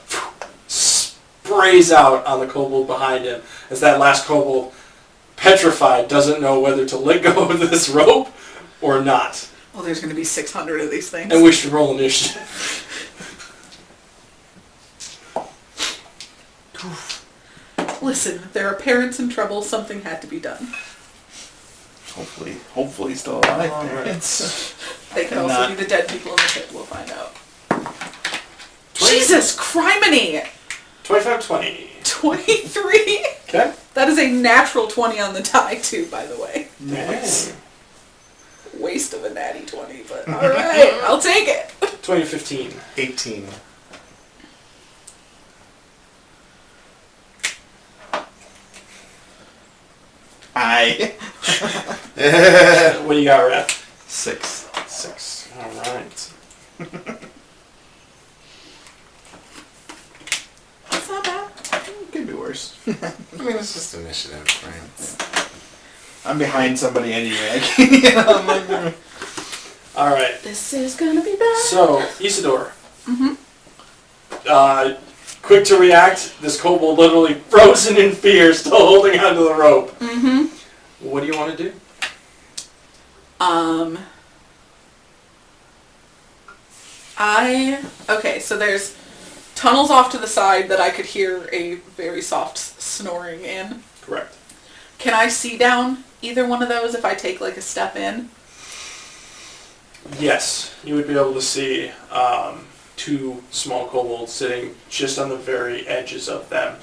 sprays out on the kobold behind him as that last kobold, petrified, doesn't know whether to let go of this rope or not. Well, there's going to be 600 of these things. And we should roll initiative. Listen, if there are parents in trouble, something had to be done. Hopefully still alive. All right. Parents. They could also Not- be the dead people in the pit. We'll find out. 20. Jesus, criminy! 25-20. 23? Okay. That is a natural 20 on the die, too, by the way. Nice. Waste of a natty 20, but alright, I'll take it. 20-15. 18. Aye. What do you got, Raph? 6. 6. Alright. That's not bad. Could be worse. I mean, it's just initiative, right? I'm behind somebody anyway. I can't, you know, I'm like, Alright. This is gonna be bad. So, Isidore. Mm-hmm. Quick to react, this kobold literally frozen in fear, still holding onto the rope. Mm-hmm. What do you want to do? Okay, so there's tunnels off to the side that I could hear a very soft snoring in. Correct. Can I see down either one of those if I take like a step in? Yes, you would be able to see two small kobolds sitting just on the very edges of them.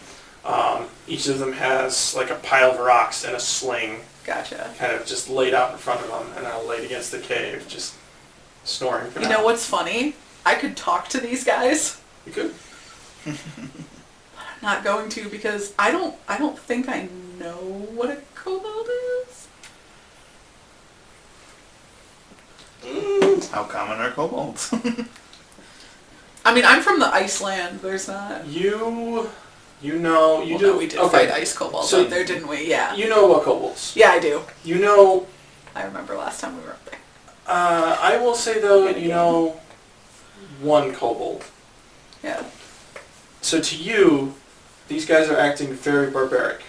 Each of them has like a pile of rocks and a sling Gotcha. kind of just laid out in front of them and now laid against the cave, just snoring for You now. know what's funny? I could talk to these guys. You could. I'm not going to because I don't think I know what a kobold is. how common are kobolds? I mean, I'm from the Iceland. There's not. You know, you Well, do. no, we did okay. fight ice kobolds So up there, didn't we? Yeah. You know about kobolds. Yeah, I do. You know, I remember last time we were up there. I will say though, Good you game. know, one kobold. Yeah. So to you, these guys are acting very barbaric.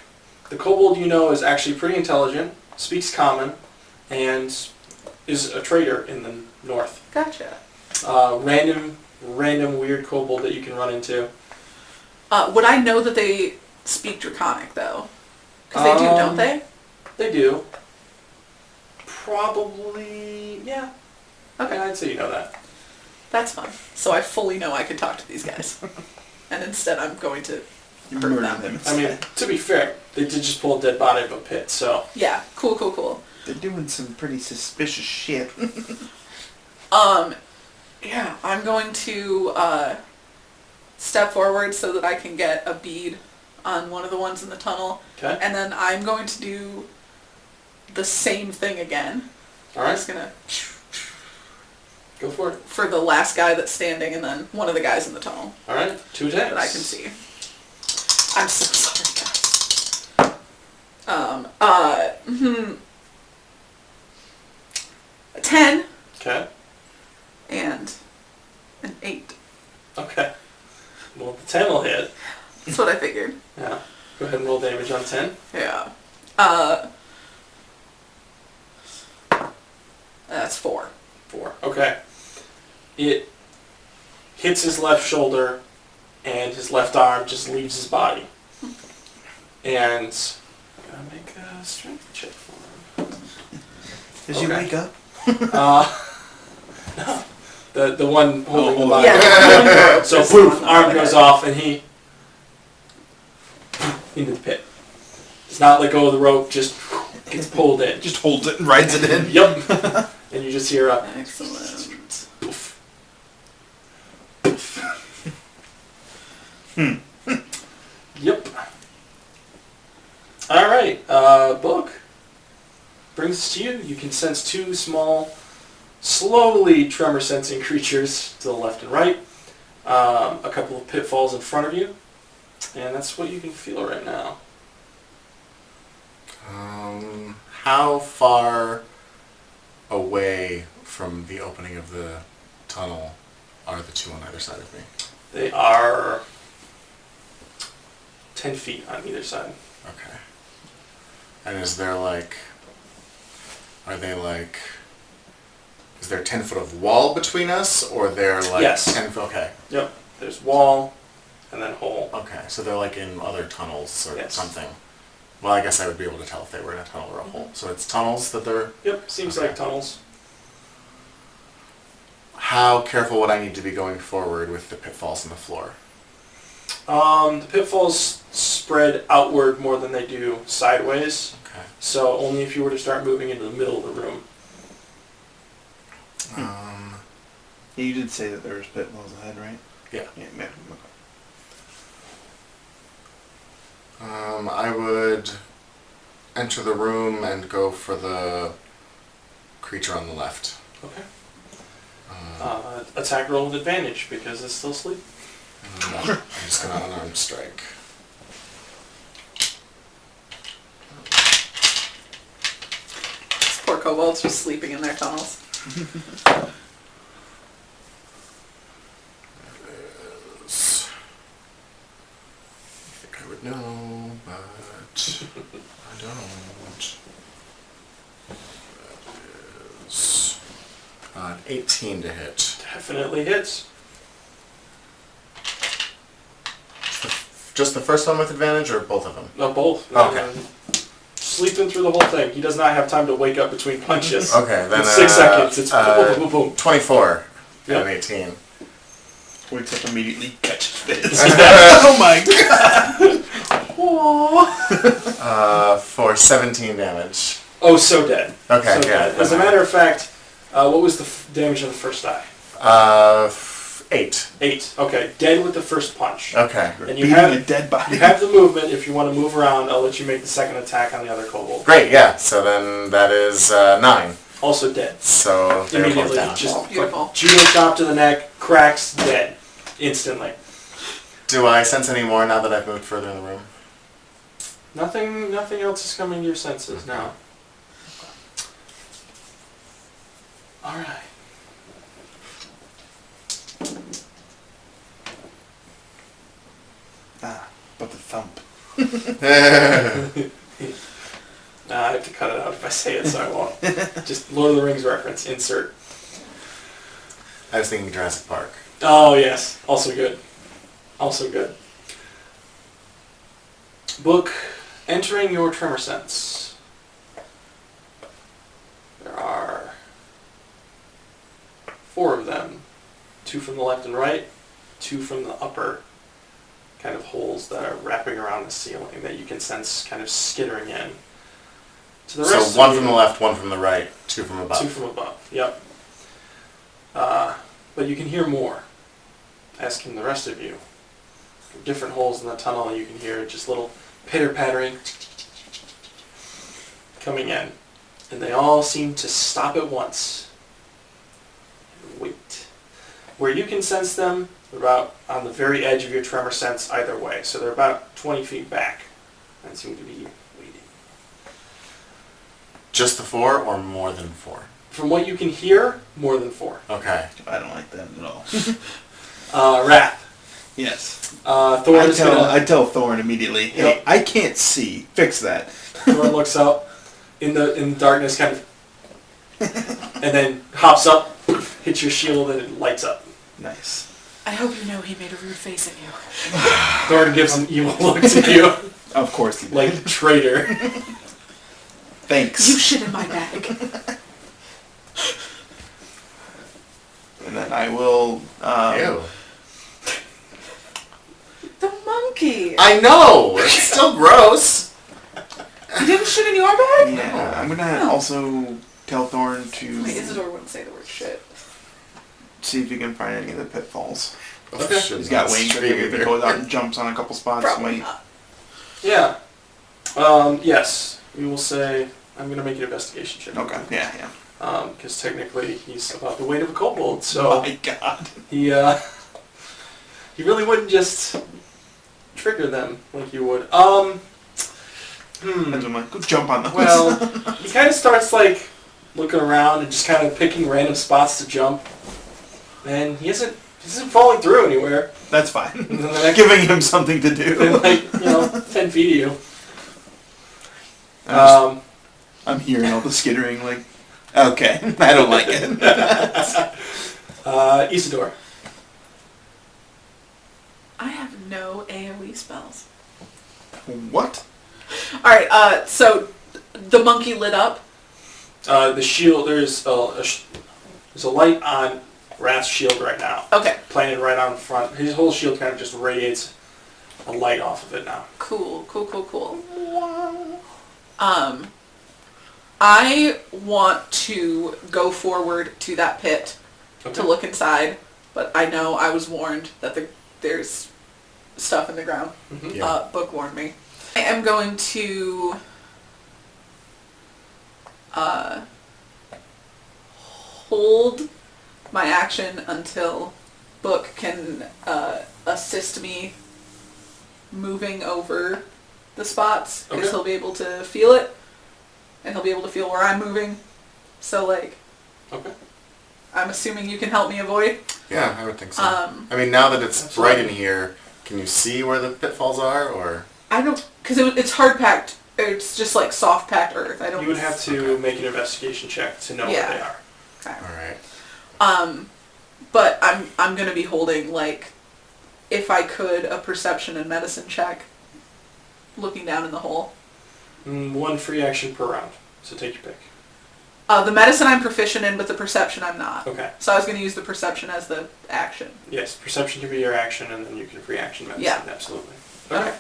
The kobold you know is actually pretty intelligent, speaks common, and is a trader in the north. Gotcha. Random weird kobold that you can run into. Would I know that they speak Draconic though? Because they do, don't they? They do. Probably, yeah. Okay. Yeah, I'd say you know that. That's fine. So I fully know I could talk to these guys. And instead I'm going to hurt Murder them. them. I mean, to be fair, they did just pull a dead body of a pit, so. Yeah, cool. They're doing some pretty suspicious shit. Yeah, I'm going to step forward so that I can get a bead on one of the ones in the tunnel. Okay. And then I'm going to do the same thing again. I'm Alright, just gonna go for it. for the last guy that's standing and then one of the guys in the tunnel Alright, 2 attacks. that I can see. I'm so sorry, guys. 10 Okay. and an 8. Okay. Well, the 10 will hit. That's what I figured. Yeah. Go ahead and roll damage on 10. Yeah. That's 4. 4. Okay. It hits his left shoulder, and his left arm just leaves his body. And gotta make a strength check for him. Did you Okay. wake up? No. The one holding the Oh, body. Yeah. So Just poof, on the arm other goes head. off, and he into the pit. Does not let go of the rope, just gets pulled in. Just holds it and rides it in. Yep. And you just hear a Excellent. poof. Yep. Alright, book. Brings us to you. You can sense 2 small, slowly tremor sensing creatures to the left and right. A couple of pitfalls in front of you. And that's what you can feel right now. How far away from the opening of the tunnel are the two on either side of me? They are 10 feet on either side. Okay. And is there like... Are they like... Is there 10 foot of wall between us, or they're like Yes. 10 foot... Okay. Yep. There's wall and then hole. Okay, so they're like in other tunnels or Yes. something. Well, I guess I would be able to tell if they were in a tunnel or a hole. So it's tunnels that they're... Yep, seems Okay. like tunnels. How careful would I need to be going forward with the pitfalls in the floor? The pitfalls spread outward more than they do sideways. Okay. So only if you were to start moving into the middle of the room. Yeah, you did say that there was pitfalls ahead, right? Yeah. Yeah. Okay. I would enter the room and go for the creature on the left. Okay. Attack roll with advantage because it's still asleep. I'm just going to unarmed strike. These poor kobolds just sleeping in their tunnels. I think I would know, but I don't. That is 18 to hit. Definitely hits. Just the first one with advantage, or both of them? No, both. Okay. Sleeping through the whole thing. He does not have time to wake up between punches. Okay, then In 6 seconds, it's boom, boom, boom, boom. 24 Yep. and 18. Wakes up immediately, catches Fizz. Oh my god! For 17 damage. Oh, so dead. Okay, So yeah. dead. As a matter of fact, what was the damage on the first die? 8. 8. Okay, dead with the first punch. Okay. And you Beating have a dead body. You have the movement. If you want to move around, I'll let you make the second attack on the other kobold. Great, yeah. So then that is 9. Also dead. So they're both Immediately, down. just Beautiful. judo chop to the neck, cracks, dead. Instantly. Do I sense any more now that I've moved further in the room? Nothing else is coming to your senses now. Alright. But the thump. I have to cut it out if I say it, so I won't. Just Lord of the Rings reference, insert. I was thinking Jurassic Park. Oh, yes. Also good. Also good. Book, entering your tremor sense. There are 4 of them. 2 from the left and right, 2 from the upper kind of holes that are wrapping around the ceiling that you can sense kind of skittering in. To the So rest 1 of from you- the left, 1 from the right, 2 from above. 2 from above, yep. But you can hear more. Asking the rest of you. From different holes in the tunnel, you can hear just little pitter-pattering coming in. And they all seem to stop at once. And wait. Where you can sense them, they're about on the very edge of your tremor sense either way. So they're about 20 feet back and seem to be waiting. Just the 4 or more than 4? From what you can hear, more than 4. Okay. I don't like that at all. Wrath. Yes. Thorn is gonna... I tell Thorn immediately, hey, Yep. I can't see. Fix that. Thorn looks up in the darkness, kind of, and then hops up, hits your shield, and it lights up. Nice. I hope you know he made a rude face at you. Thorn gives an evil look to you, Of course he did. like traitor. Thanks. You shit in my bag. And then I will... Ew. The monkey. I know! It's still gross! You didn't shit in your bag? Yeah, I'm gonna also tell Thorn to Wait, Isidore wouldn't say the word shit. see if you can find any of the pitfalls. Okay. Should He's got not wings. I stream figure if he either. goes out and jumps on a couple spots, Probably might... not. Yeah. Yes. We will say, I'm going to make an investigation check. Okay, yeah. Because technically he's about the weight of a kobold, so My god. he really wouldn't just trigger them like you would. And I'm like, go jump on those. Well, he kind of starts like looking around and just kind of picking random spots to jump. And he hasn't This isn't falling through anywhere. That's fine. And then the next, Giving him something to do. within, like, 10 feet of you. I'm hearing all the skittering, like, okay, I don't like it. Isidore. I have no AoE spells. What? Alright, so the monkey lit up. The shield, there's a light on Wrath's shield right now. Okay. Planted right on front. His whole shield kind of just radiates a light off of it now. Cool. I want to go forward to that pit to look inside, but I know I was warned that there's stuff in the ground. Mm-hmm. Yeah. Book warned me. I am going to hold my action until Book can assist me moving over the spots, because he'll be able to feel it, and he'll be able to feel where I'm moving. So, like, I'm assuming you can help me avoid? Yeah, I would think so. I mean, now that it's bright in here, can you see where the pitfalls are, or? I don't, because it's hard packed. It's just like soft packed earth. I don't. You would have to make an investigation check to know where they are. Okay. All right. But I'm gonna be holding, like, if I could, a perception and medicine check, looking down in the hole. 1 free action per round. So take your pick. The medicine I'm proficient in, but the perception I'm not. Okay. So I was gonna use the perception as the action. Yes, perception can be your action, and then you can free action medicine. Yeah. Absolutely. Okay.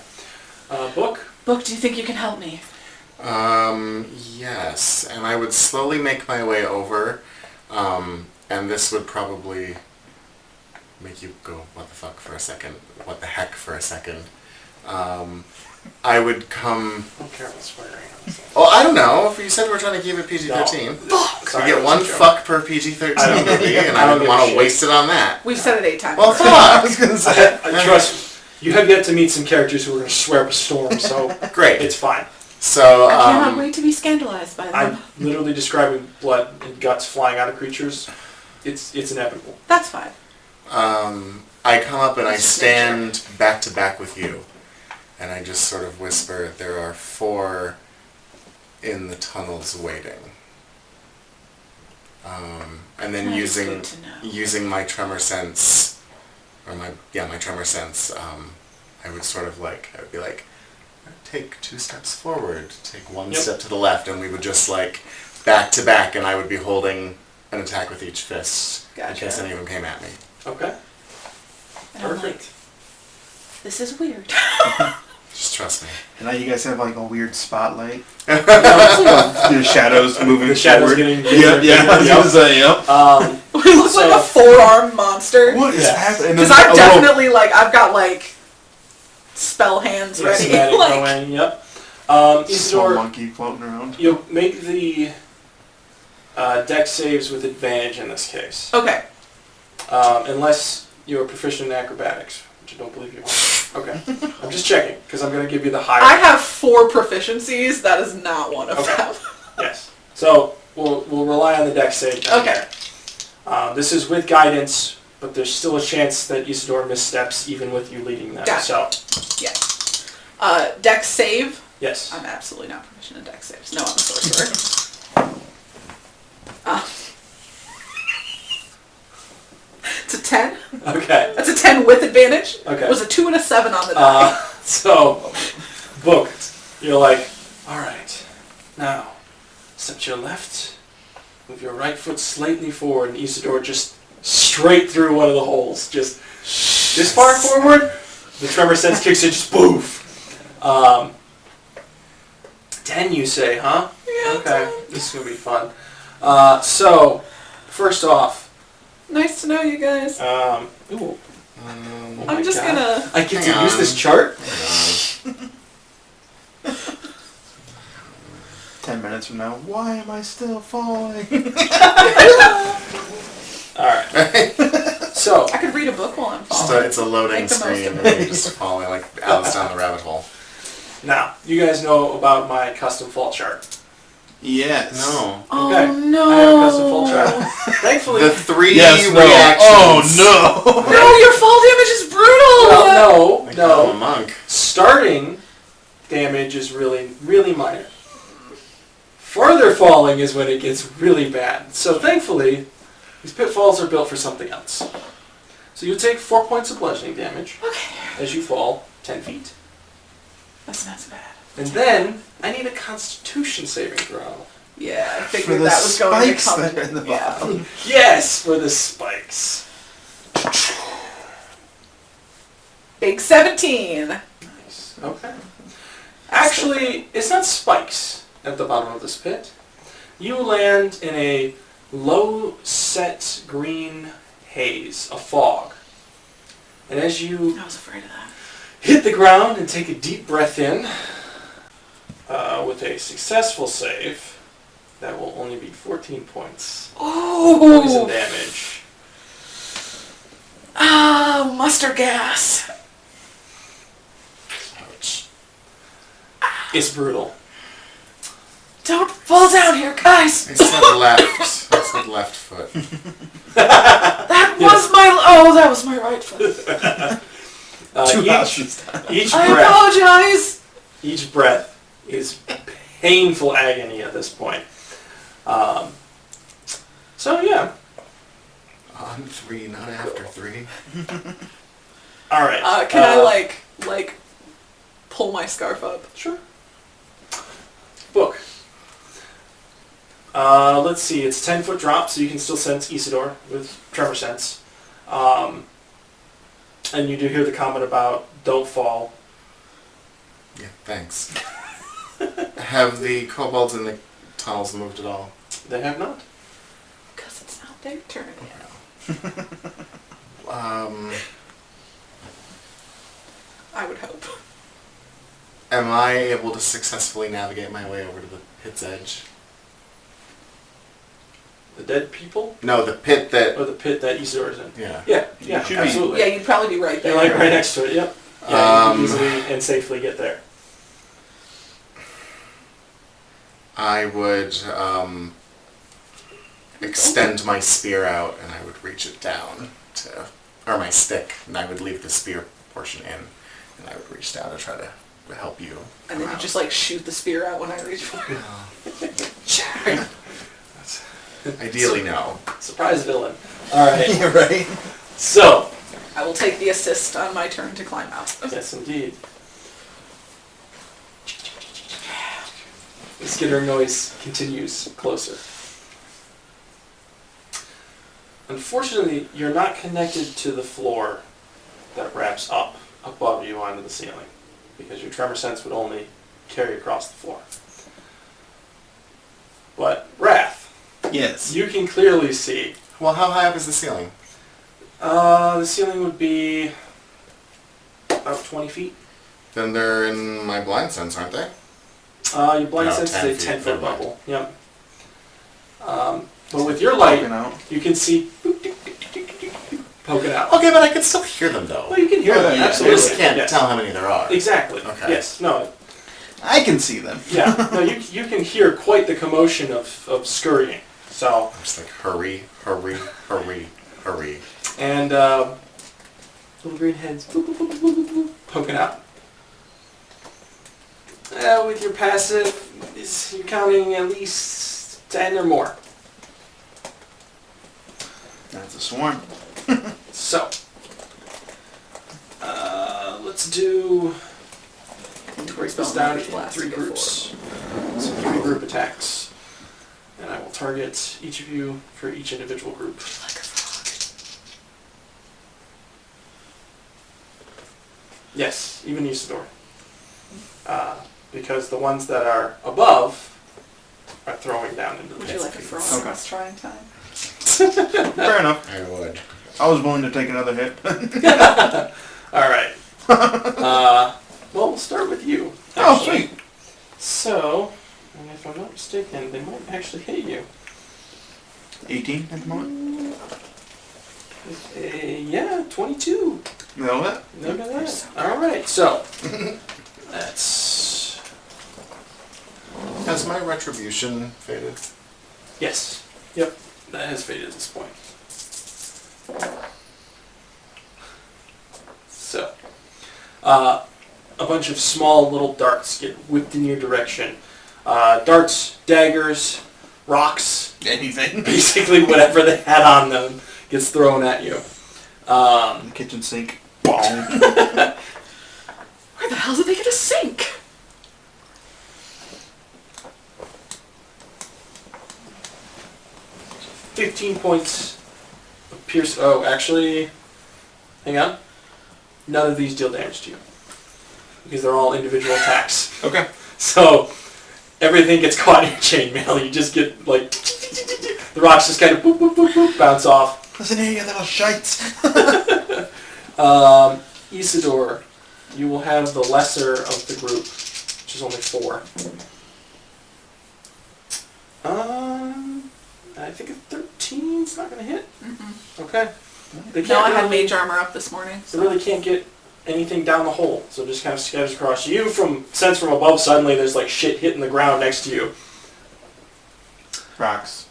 Book. Book, do you think you can help me? Yes, and I would slowly make my way over, and this would probably make you go, what the fuck for a second, what the heck for a second. I would come... I don't care about swearing. Oh, I don't know, if you said we're trying to keep it PG-13. Fuck! We get one fuck per PG-13 movie, and I didn't want to waste it on that. We've said it 8 times. Well, fuck! I was gonna say. I trust you have yet to meet some characters who are going to swear up a storm, so Great. it's fine. So, I cannot wait to be scandalized by them. I'm literally describing blood and guts flying out of creatures. It's inevitable. That's fine. I come up and I stand back to back with you, and I just sort of whisper, there are 4 in the tunnels waiting. And then That is good to know. using my tremor sense, or my tremor sense, I would sort of like, I would be like, take 2 steps forward, take 1 step to the left, and we would just like back to back, and I would be holding an attack with each fist in case any of them came at me. Okay. And I'm like, Perfect. this is weird. Just trust me. And now you guys have like a weird spotlight. The shadows moving The shadows forward. getting bigger. Yeah, I was gonna say, yep. We look like a 4-armed monster. What is Yeah. happening? Because I've definitely, like, I've got, like, spell hands ready. Somatic Like, going, yep. Small Isidore, monkey floating around. you'll make the dex saves with advantage in this case. okay. Unless you're proficient in acrobatics, which I don't believe you are. Okay. I'm just checking, because I'm going to give you the higher. I have 4 proficiencies. That is not one of them. Yes. So, we'll rely on the dex save. Then. Okay. This is with guidance, but there's still a chance that Isidore missteps even with you leading them. Gotcha. So, Yeah. Dex save. yes. I'm absolutely not proficient in dex saves. No, I'm a sorcerer. It's a 10. Okay. That's a 10 with advantage. Okay. It was a 2 and a 7 on the die. So, booked. You're like, alright, now, step to your left, move your right foot slightly forward, and Isidore just straight through one of the holes. Just this far forward, the tremor sense kicks in, just boof. 10 you say, huh? Yeah, Okay, this is going to be fun. So, first off, Nice to know you guys. ooh, I'm just gonna... I get to Hang use on. this chart? 10 minutes from now, why am I still falling? Alright. So, I could read a book while I'm Just falling. it's a loading Make the most screen, of and it. you just falling like Alice down the rabbit hole. now, you guys know about my custom fault chart. Yes. No. Oh Okay. no! I have a custom fall track. Thankfully, The three Yes, no. reactions. Oh No, your fall damage is brutal! well, Like, no. I'm a monk. Starting damage is really, really minor. Farther falling is when it gets really bad. So thankfully, these pitfalls are built for something else. So you take 4 points of bludgeoning damage as you fall 10 feet. That's not so bad. And then, I need a Constitution saving throw. Yeah, I For figured the that was going to spikes come that are in the bottom. Yes, for the spikes. Big 17. Nice. Okay. Actually, it's not spikes at the bottom of this pit. You land in a low-set green haze, a fog. And as you I was afraid of that. hit the ground and take a deep breath in, with a successful save, that will only be 14 points. Oh! Poison damage. Ah, mustard gas. Ouch. It's brutal. Don't fall down here, guys. I said left. I said left foot. That was that was my right foot. Two houses down. Each I breath, apologize. each breath is painful agony at this point. So yeah. On 3, not after 3. All right. Can I like pull my scarf up? Sure. Book. Let's see. It's 10-foot drop, so you can still sense Isidore with tremor sense. And you do hear the comment about don't fall. Yeah, thanks. Have the kobolds in the tunnels moved at all? They have not. Because it's not their turn yet. I would hope. Am I able to successfully navigate my way over to the pit's edge? The dead people? No, the pit that... Or the pit that Isidore's in? Yeah. Yeah, should be. absolutely. Yeah, you'd probably be right there. You're like right next to it, yep. Yeah, you can easily and safely get there. I would extend my spear out and I would reach it down to... Or my stick, and I would leave the spear portion in. And I would reach down to try to help you. And then you just like shoot the spear out when I reach for it. Ideally, no. Surprise villain. Alright, Yeah, right? so. I will take the assist on my turn to climb out. Yes, indeed. The skittering noise continues closer. Unfortunately, you're not connected to the floor that wraps up above you onto the ceiling, because your tremor sense would only carry across the floor. But, Wrath, Yes. you can clearly see. Well, how high up is the ceiling? The ceiling would be about 20 feet. Then they're in my blind sense, aren't they? Your blind No, sense 10 is a feet, 10-foot never mind. bubble. Yep. But with your light, Poking out. you can see poking out. Okay, but I can still hear them, though. Well, you can hear Oh, them, yeah, I absolutely. just can't Yes. tell how many there are. Exactly. Okay. Yes. No. I can see them. Yeah. No. You can hear quite the commotion of scurrying. So. I'm just like, hurry, hurry, hurry, hurry. And little green heads boop, boop, boop, boop, boop, boop, poking out. With your passive, you're counting at least 10 or more. That's a swarm. So, let's do break this down into Blast 3 to get groups. So 3 group attacks. And I will target each of you for each individual group. Like a frog. Yes, even Isidore. Because the ones that are above are throwing down into the Would you pits. like a frog Okay. last trying time? Fair enough. I would. I was willing to take another hit. Alright. Well, we'll start with you. Oh, actually. sweet. So, and if I'm not mistaken, they might actually hit you. 18 at the moment. Yeah, 22. Know that? Look at that. Alright, so that's Has my retribution faded? Yes. Yep. That has faded at this point. So, a bunch of small little darts get whipped in your direction. Darts, daggers, rocks, Anything. basically whatever they had on them gets thrown at you. The kitchen sink. Bong. Where the hell did they get a sink? $15 points of pierce. Oh, actually, hang on. None of these deal damage to you because they're all individual attacks. Okay. So everything gets caught in your chainmail. You just get like the rocks just kind of boop boop boop boop bounce off. Listen here, you little shites. Isidore, you will have the lesser of the group, which is only 4. I think a 13 is not going to hit. Mm-hmm. Okay. They No, I had really- mage armor up this morning. They really can't get anything down the hole, so it just kind of scatters across you. Sense from above, suddenly there's like shit hitting the ground next to you. Rocks.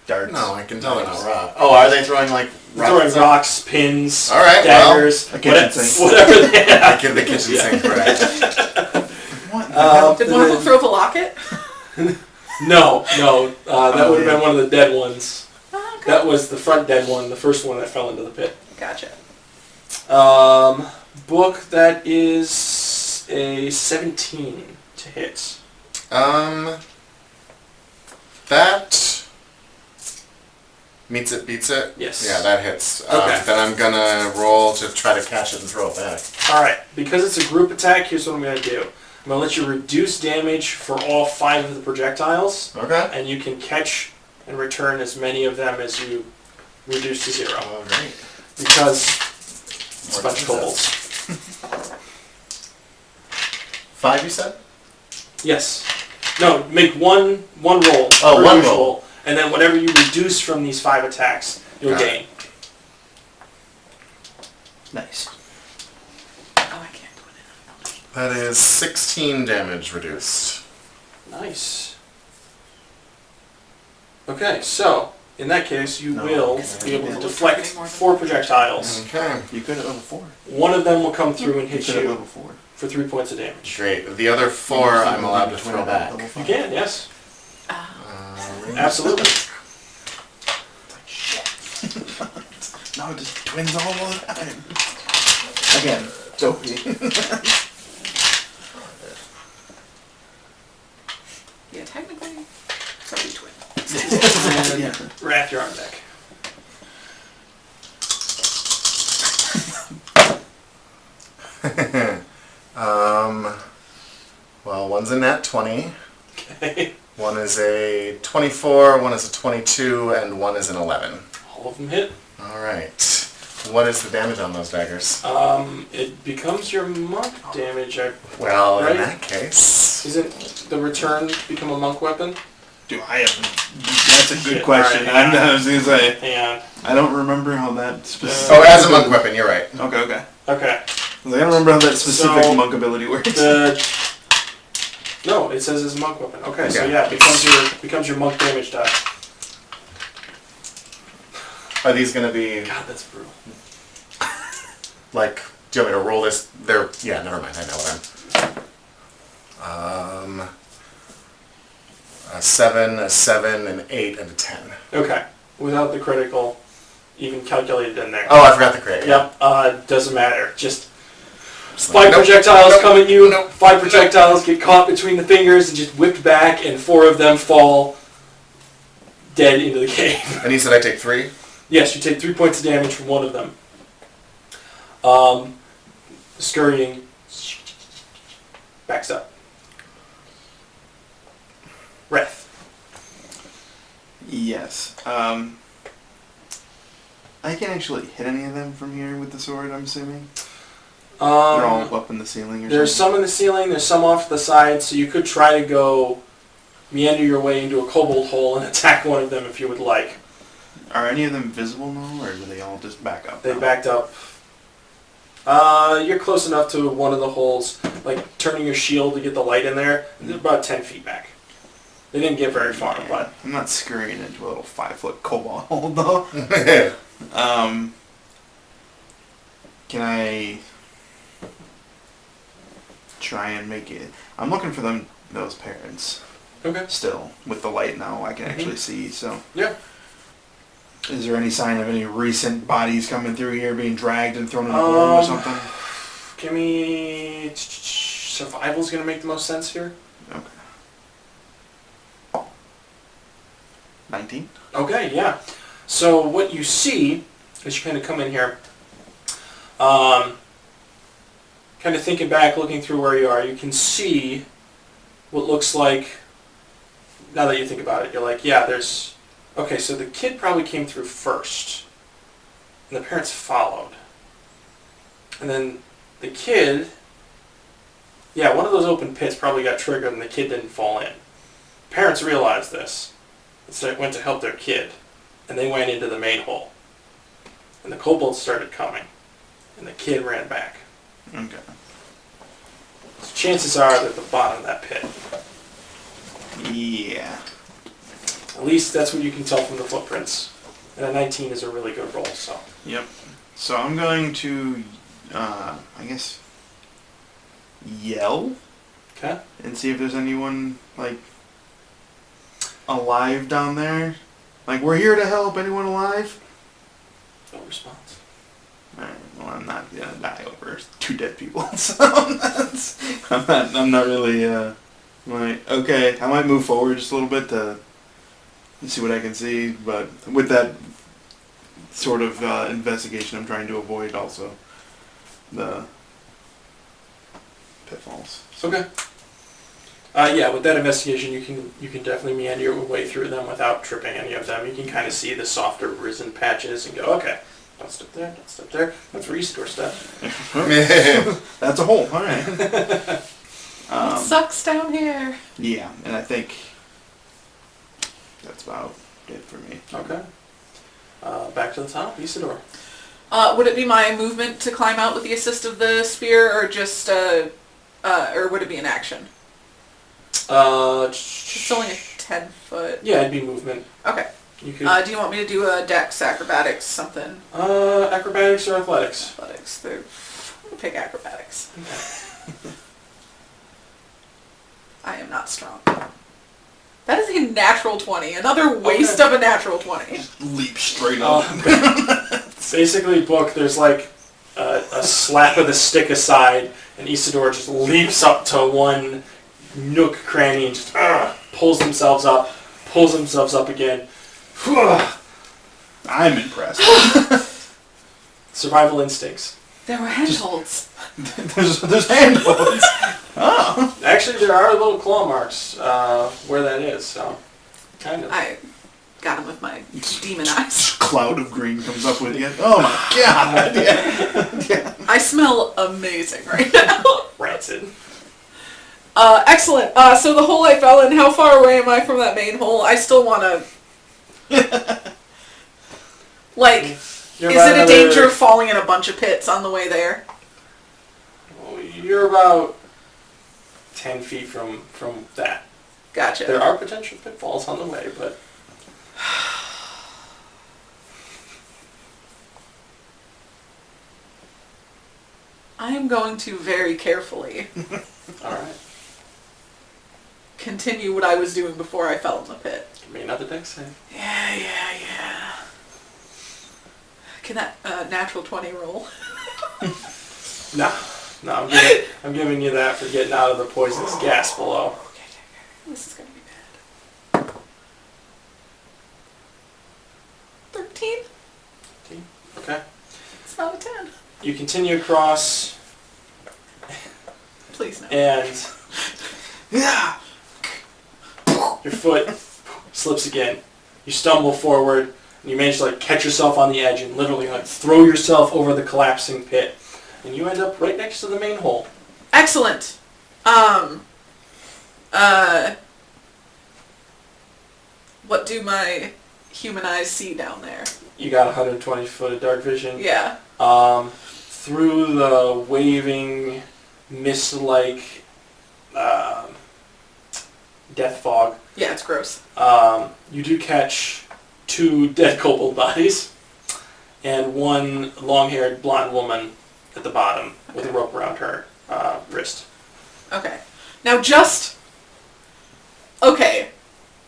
Darts. No, I can tell they're not rock. Oh, are they throwing like They're throwing rocks, pins, All right, daggers, well, a kitchen sink. whatever they have. I give the kitchen sink, right? What? the hell? Did one of them throw the locket? No, that would have been one of the dead ones. Oh, okay. That was the front dead one, the first one that fell into the pit. Gotcha. Book that is a 17 to hit. That meets it, beats it. Yes. Yeah, that hits. Okay. Then I'm gonna roll to try to catch it and throw it back. Alright, because it's a group attack, here's what I'm going to do. I'm going to let you reduce damage for all 5 of the projectiles, Okay. and you can catch and return as many of them as you reduce to 0. Oh, great. Because it's a bunch of kobolds. 5, you said? Yes. No, make one roll. Oh, per one usual, roll. And then whatever you reduce from these 5 attacks, you'll Got it. gain. Nice. Oh, I can't do it. That is 16 damage reduced. Nice. Okay, so in that case, you No, will okay. be able to Yeah. deflect 4 projectiles. Okay. You could at level 4. One of them will come through and You hit could at you level 4. for 3 points of damage. Great. The other 4 I'm allowed to throw back. You can, yes. Range. Absolutely. No, it just twins all the time. Again, Sophie. Yeah, technically, probably twin. Yeah. Wrath, you're on deck. Well, one's a nat 20. Okay. One is a 24, one is a 22, and one is an 11. All of them hit. Alright. What is the damage on those daggers? It becomes your monk damage. Well, Right. in that case... Isn't the return become a monk weapon? Do I have... That's a good Shit, question. alright, I was going to say, Hang on. I don't remember how that specific... Oh, as a monk weapon, you're right. Okay, okay. Okay. I don't remember how that specific So, monk ability works. No, it says it's a monk weapon. Okay, so Yeah. yeah, it becomes your monk damage die. Are these going to be, God, that's brutal. like, do you want me to roll this? They're, yeah, never mind, I know them. A 7, a 7, an 8, and a 10. Okay, without the critical even calculated in there. Oh, I forgot the crit. Yeah. Yep, doesn't matter. Just Just 5 nope, projectiles nope, come at you, nope. 5 projectiles get caught between the fingers and just whipped back, and 4 of them fall dead into the cave. And you said I take 3? Yes, you take 3 points of damage from one of them. Scurrying backs up. Wrath. Yes. I can actually hit any of them from here with the sword, I'm assuming? They're all up in the ceiling or There's something? some in the ceiling, there's some off to the side, so you could try to go meander your way into a kobold hole and attack one of them if you would like. Are any of them visible now, or do they all just back up? They now? backed up. You're close enough to one of the holes, like turning your shield to get the light in there, and they're about 10 feet back. They didn't get very far, but I'm not scurrying into a little 5-foot cobalt hole though. Can I try and make it? I'm looking for those parents. okay. Still, with the light now, I can actually see. So, Yeah. is there any sign of any recent bodies coming through here, being dragged and thrown in a hole or something? Give me survival's gonna make the most sense here. Okay. 19. Okay, yeah. So what you see as you kind of come in here, kind of thinking back, looking through where you are, you can see what looks like, now that you think about it, you're like, yeah, there's, okay, so the kid probably came through first, and the parents followed. And then the kid, yeah, one of those open pits probably got triggered and the kid didn't fall in. Parents realized this. So they went to help their kid, and they went into the main hole. And the kobolds started coming, and the kid ran back. Okay. So chances are they're at the bottom of that pit. Yeah. At least that's what you can tell from the footprints. And a 19 is a really good roll, so. Yep. So I'm going to, I guess, yell Okay. and see if there's anyone, like, alive down there. Like, we're here to help. Anyone alive? No response. Alright, well, I'm not gonna die over 2 dead people, so I'm not really, like, okay, I might move forward just a little bit to see what I can see, but with that sort of investigation, I'm trying to avoid also the pitfalls. Okay. Yeah, with that investigation, you can definitely meander your way through them without tripping any of them. You can kind of see the softer risen patches and go, okay, don't step there, don't step there. That's where Eastdoor stepped. That's a hole, alright. It sucks down here. Yeah, and I think that's about it for me. Okay. Back to the top, Isidore. Would it be my movement to climb out with the assist of the spear, or just, or would it be an action? It's only a 10-foot. Yeah, it'd be movement. Okay. You could. Do you want me to do a dex, acrobatics, something? Acrobatics or athletics? Athletics. I'm gonna pick acrobatics. I am not strong. That is a natural 20. Another waste of a natural 20. Leap straight up. Basically, Book, there's like a slap of the stick aside, and Isidore just leaps up to one nook cranny and just pulls themselves up again. I'm impressed. Survival instincts. There were handholds. there's handholds. Oh. Actually, there are little claw marks where that is, so kind of. I got him with my demon eyes. Cloud of green comes up with you. Oh my god. Yeah. I smell amazing right now. Rancid. Excellent. So the hole I fell in, how far away am I from that main hole? I still want to... like, You're is it a danger of falling in a bunch of pits on the way there? Well, you're about 10 feet from that. Gotcha. There are potential pitfalls on the way, but... I am going to very carefully Alright. continue what I was doing before I fell in the pit. Give me another dex save. Yeah. Can that natural 20 roll? No, I'm giving you that for getting out of the poisonous gas below. Okay. This is going to be bad. 13? Okay. It's not a 10. You continue across, Please no. and your foot slips again. You stumble forward, and you manage to catch yourself on the edge and literally throw yourself over the collapsing pit, and you end up right next to the main hole. Excellent. What do my human eyes see down there? You got 120 foot of dark vision. Yeah. Through the waving, mist-like death fog. Yeah, it's gross. You do catch 2 dead kobold bodies and 1 long-haired blonde woman at the bottom with a rope around her wrist. Okay. Now okay.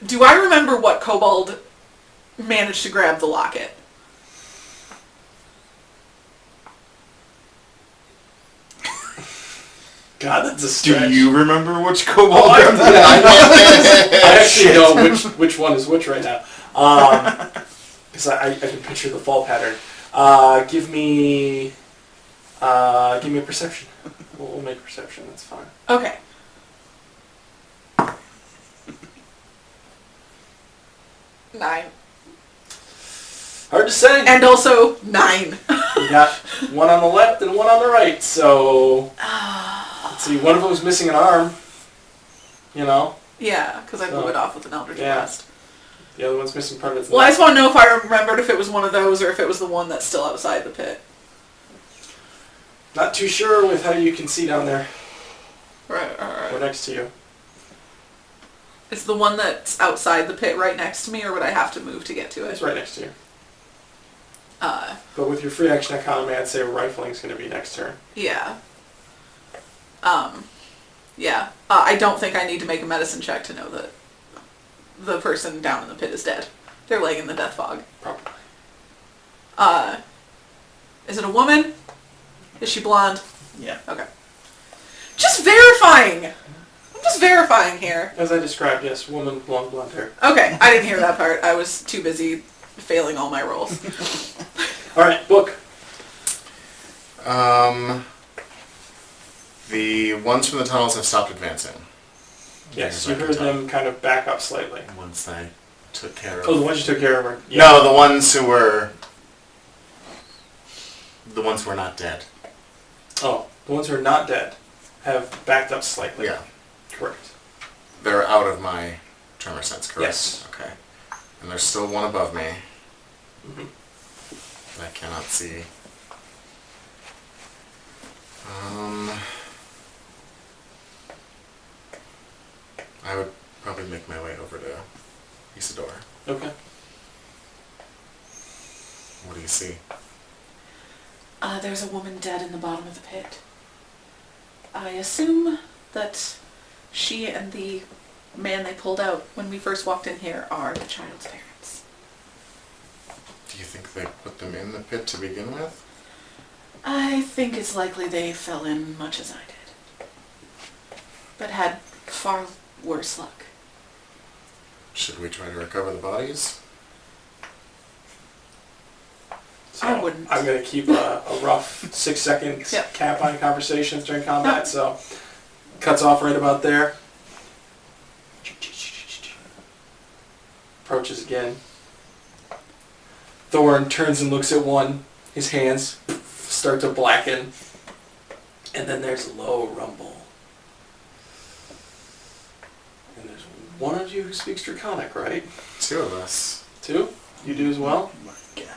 Do I remember what kobold managed to grab the locket? God, that's a stretch. Do you remember which kobold? I actually know which one is which right now. Because I can picture the fall pattern. Give me a perception. We'll make perception. That's fine. Okay. Nine. Hard to say. And also 9. You got 1 on the left and 1 on the right. So let's see. One of them was missing an arm. You know. Yeah, because I blew it off with an Eldritch Blast. The other one's missing part of its Well, I neck. just want to know if I remembered if it was one of those or if it was the one that's still outside the pit. Not too sure with how you can see down there. Right. We're next to you. Is the one that's outside the pit right next to me, or would I have to move to get to it? It's right next to you. But with your free action economy, I'd say rifling's going to be next turn. Yeah. Yeah. I don't think I need to make a medicine check to know that the person down in the pit is dead. They're laying in the death fog. Probably. Is it a woman? Is she blonde? Yeah. Okay. Just verifying! I'm just verifying here. As I described, yes, woman, long blonde hair. Okay, I didn't hear that part. I was too busy failing all my rolls. Alright, book. The ones from the tunnels have stopped advancing. Yes, you heard them kind of back up slightly. Once I took care of... Oh, the ones you took care of are... Yeah. No, the ones who were... The ones who are not dead. Oh, the ones who are not dead have backed up slightly. Yeah. Correct. They're out of my tremor sense, correct? Yes. Okay. And there's still one above me. Mm-hmm. I cannot see. I would probably make my way over to Isidore. Okay. What do you see? There's a woman dead in the bottom of the pit. I assume that she and the man they pulled out when we first walked in here are the child's parents. Do you think they put them in the pit to begin with? I think it's likely they fell in much as I did. But had far worse luck. Should we try to recover the bodies? So I wouldn't. I'm going to keep a rough 6 seconds Yep. cap on conversations during combat, Yep. so cuts off right about there. Approaches again. Thorn turns and looks at one. His hands start to blacken. And then there's a low rumble. And there's one of you who speaks Draconic, right? 2 of us. 2? You do as well? Oh my god.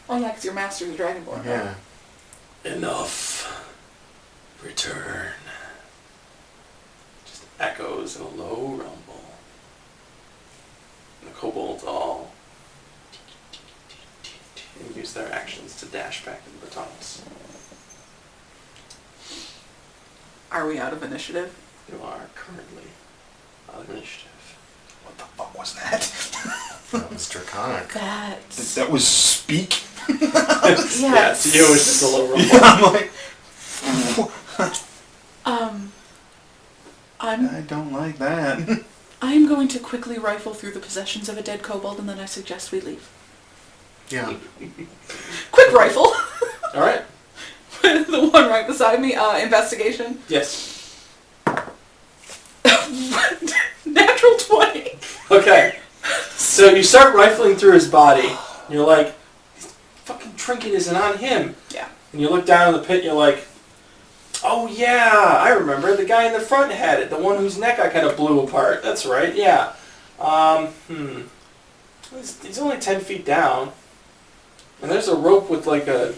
Oh yeah, because you're Master of the Dragonborn. Yeah. Enough. Return. Just echoes in a low rumble. And the kobolds all and use their actions to dash back into the tunnels. Are we out of initiative? You are currently out of initiative. What the fuck was that? That was Draconic. That's... That was speak? Yeah, to you it's just a low rumble. Yeah, I'm like... I don't like that. I'm going to quickly rifle through the possessions of a dead kobold and then I suggest we leave. Yeah. Quick rifle! Alright. The one right beside me, investigation. Yes. Natural 20! Okay. So you start rifling through his body. And you're like, this fucking trinket isn't on him. Yeah. And you look down in the pit and you're like, oh yeah, I remember. The guy in the front had it. The one whose neck I kind of blew apart. That's right, yeah. He's only 10 feet down. And there's a rope with like a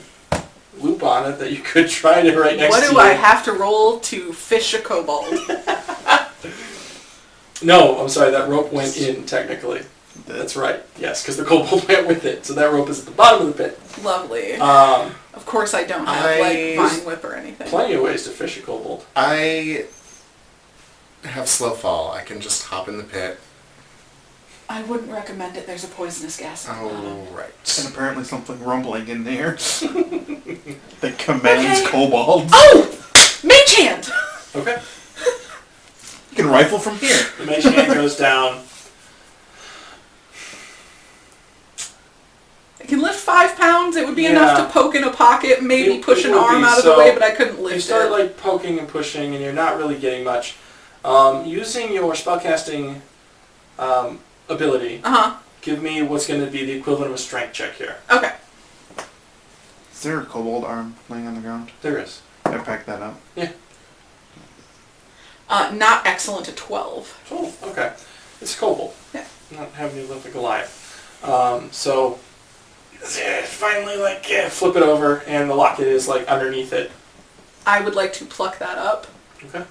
loop on it that you could try to right next to you. What do I have to roll to fish a kobold? No, I'm sorry, that rope went in, technically. That's right, yes, because the kobold went with it. So that rope is at the bottom of the pit. Lovely. Um, Of course I don't have, Vine Whip or anything. Plenty of ways to fish a kobold. I have slow fall. I can just hop in the pit. I wouldn't recommend it. There's a poisonous gas in the bottom. Oh, right. And apparently something rumbling in there that commands kobolds. Oh! Mage hand! Okay. You can rifle from here. The mage hand goes down. I can lift 5 pounds. It would be Yeah. enough to poke in a pocket, maybe push an would arm be. out of the So way, but I couldn't lift You start it. like poking and pushing, and you're not really getting much. Using your spellcasting ability, give me what's going to be the equivalent of a strength check here. Okay. Is there a kobold arm laying on the ground? There is. I packed that up. Yeah. Not excellent at 12. Oh, okay. It's a kobold. Yeah. Not having you lift a Goliath. So finally, flip it over, and the locket is underneath it. I would like to pluck that up. Okay.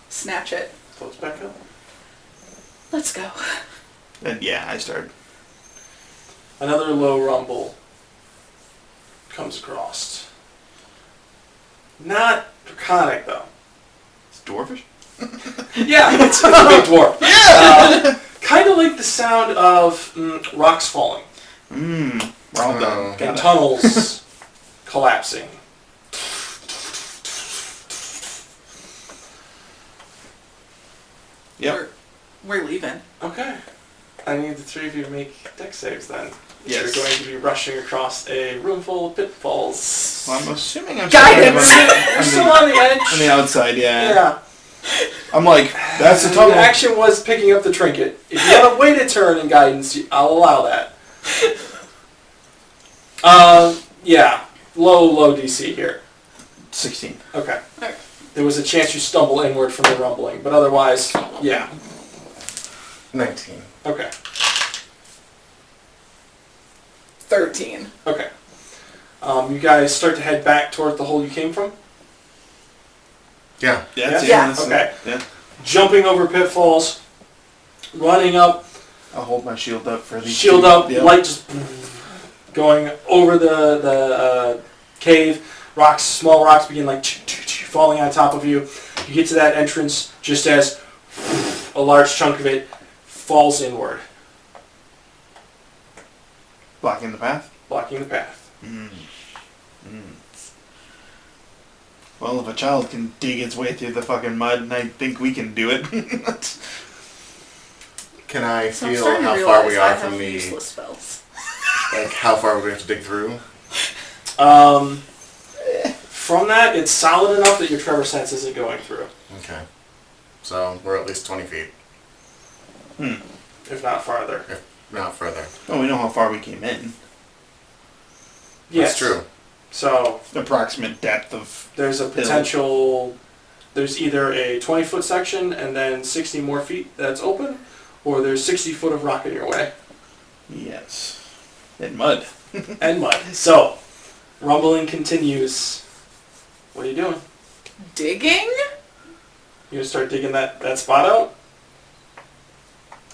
Snatch it. Floats back up. Let's go. And yeah, I started. Another low rumble comes across. Not draconic, though. It's dwarfish? Yeah, it's a big dwarf. Yeah! Kind of like the sound of rocks falling. We're all done. And tunnels collapsing. Yep. We're leaving. Okay. I need the three of you to make dex saves then. Yes. You're going to be rushing across a room full of pitfalls. Well, I'm assuming I'm Guidance! You're still on the edge. on the outside, yeah. Yeah. I'm like, that's the The tunnel. action was picking up the trinket. If you want a way to turn in guidance, I'll allow that. Yeah. Low DC here. 16. Okay. Okay. There was a chance you stumble inward from the rumbling, but otherwise, yeah. 19. Okay. 13. Okay. You guys start to head back toward the hole you came from? Yeah. Yeah. That's Okay. Yeah. Jumping over pitfalls, running up, I'll hold my shield up for these shield two. up, Yep. light just going over the cave. Rocks, small rocks begin falling on top of you. You get to that entrance just as a large chunk of it falls inward, Blocking the path? blocking the path. Well, if a child can dig its way through the fucking mud, and I think we can do it. Can I So I'm feel starting to how realize far we I are have from the... useless spells. how far we have to dig through? From that, it's solid enough that your Trevor sense isn't going through, Okay. So we're at least 20 feet, if not farther. if not further. Oh, we know how far we came in. Yes. That's true. So The approximate depth of... there's a potential. There's either a 20-foot section and then 60 more feet that's open, or there's 60 foot of rock in your way Yes. And mud. and mud. So rumbling continues. What are you doing? Digging? You gonna start digging that spot out?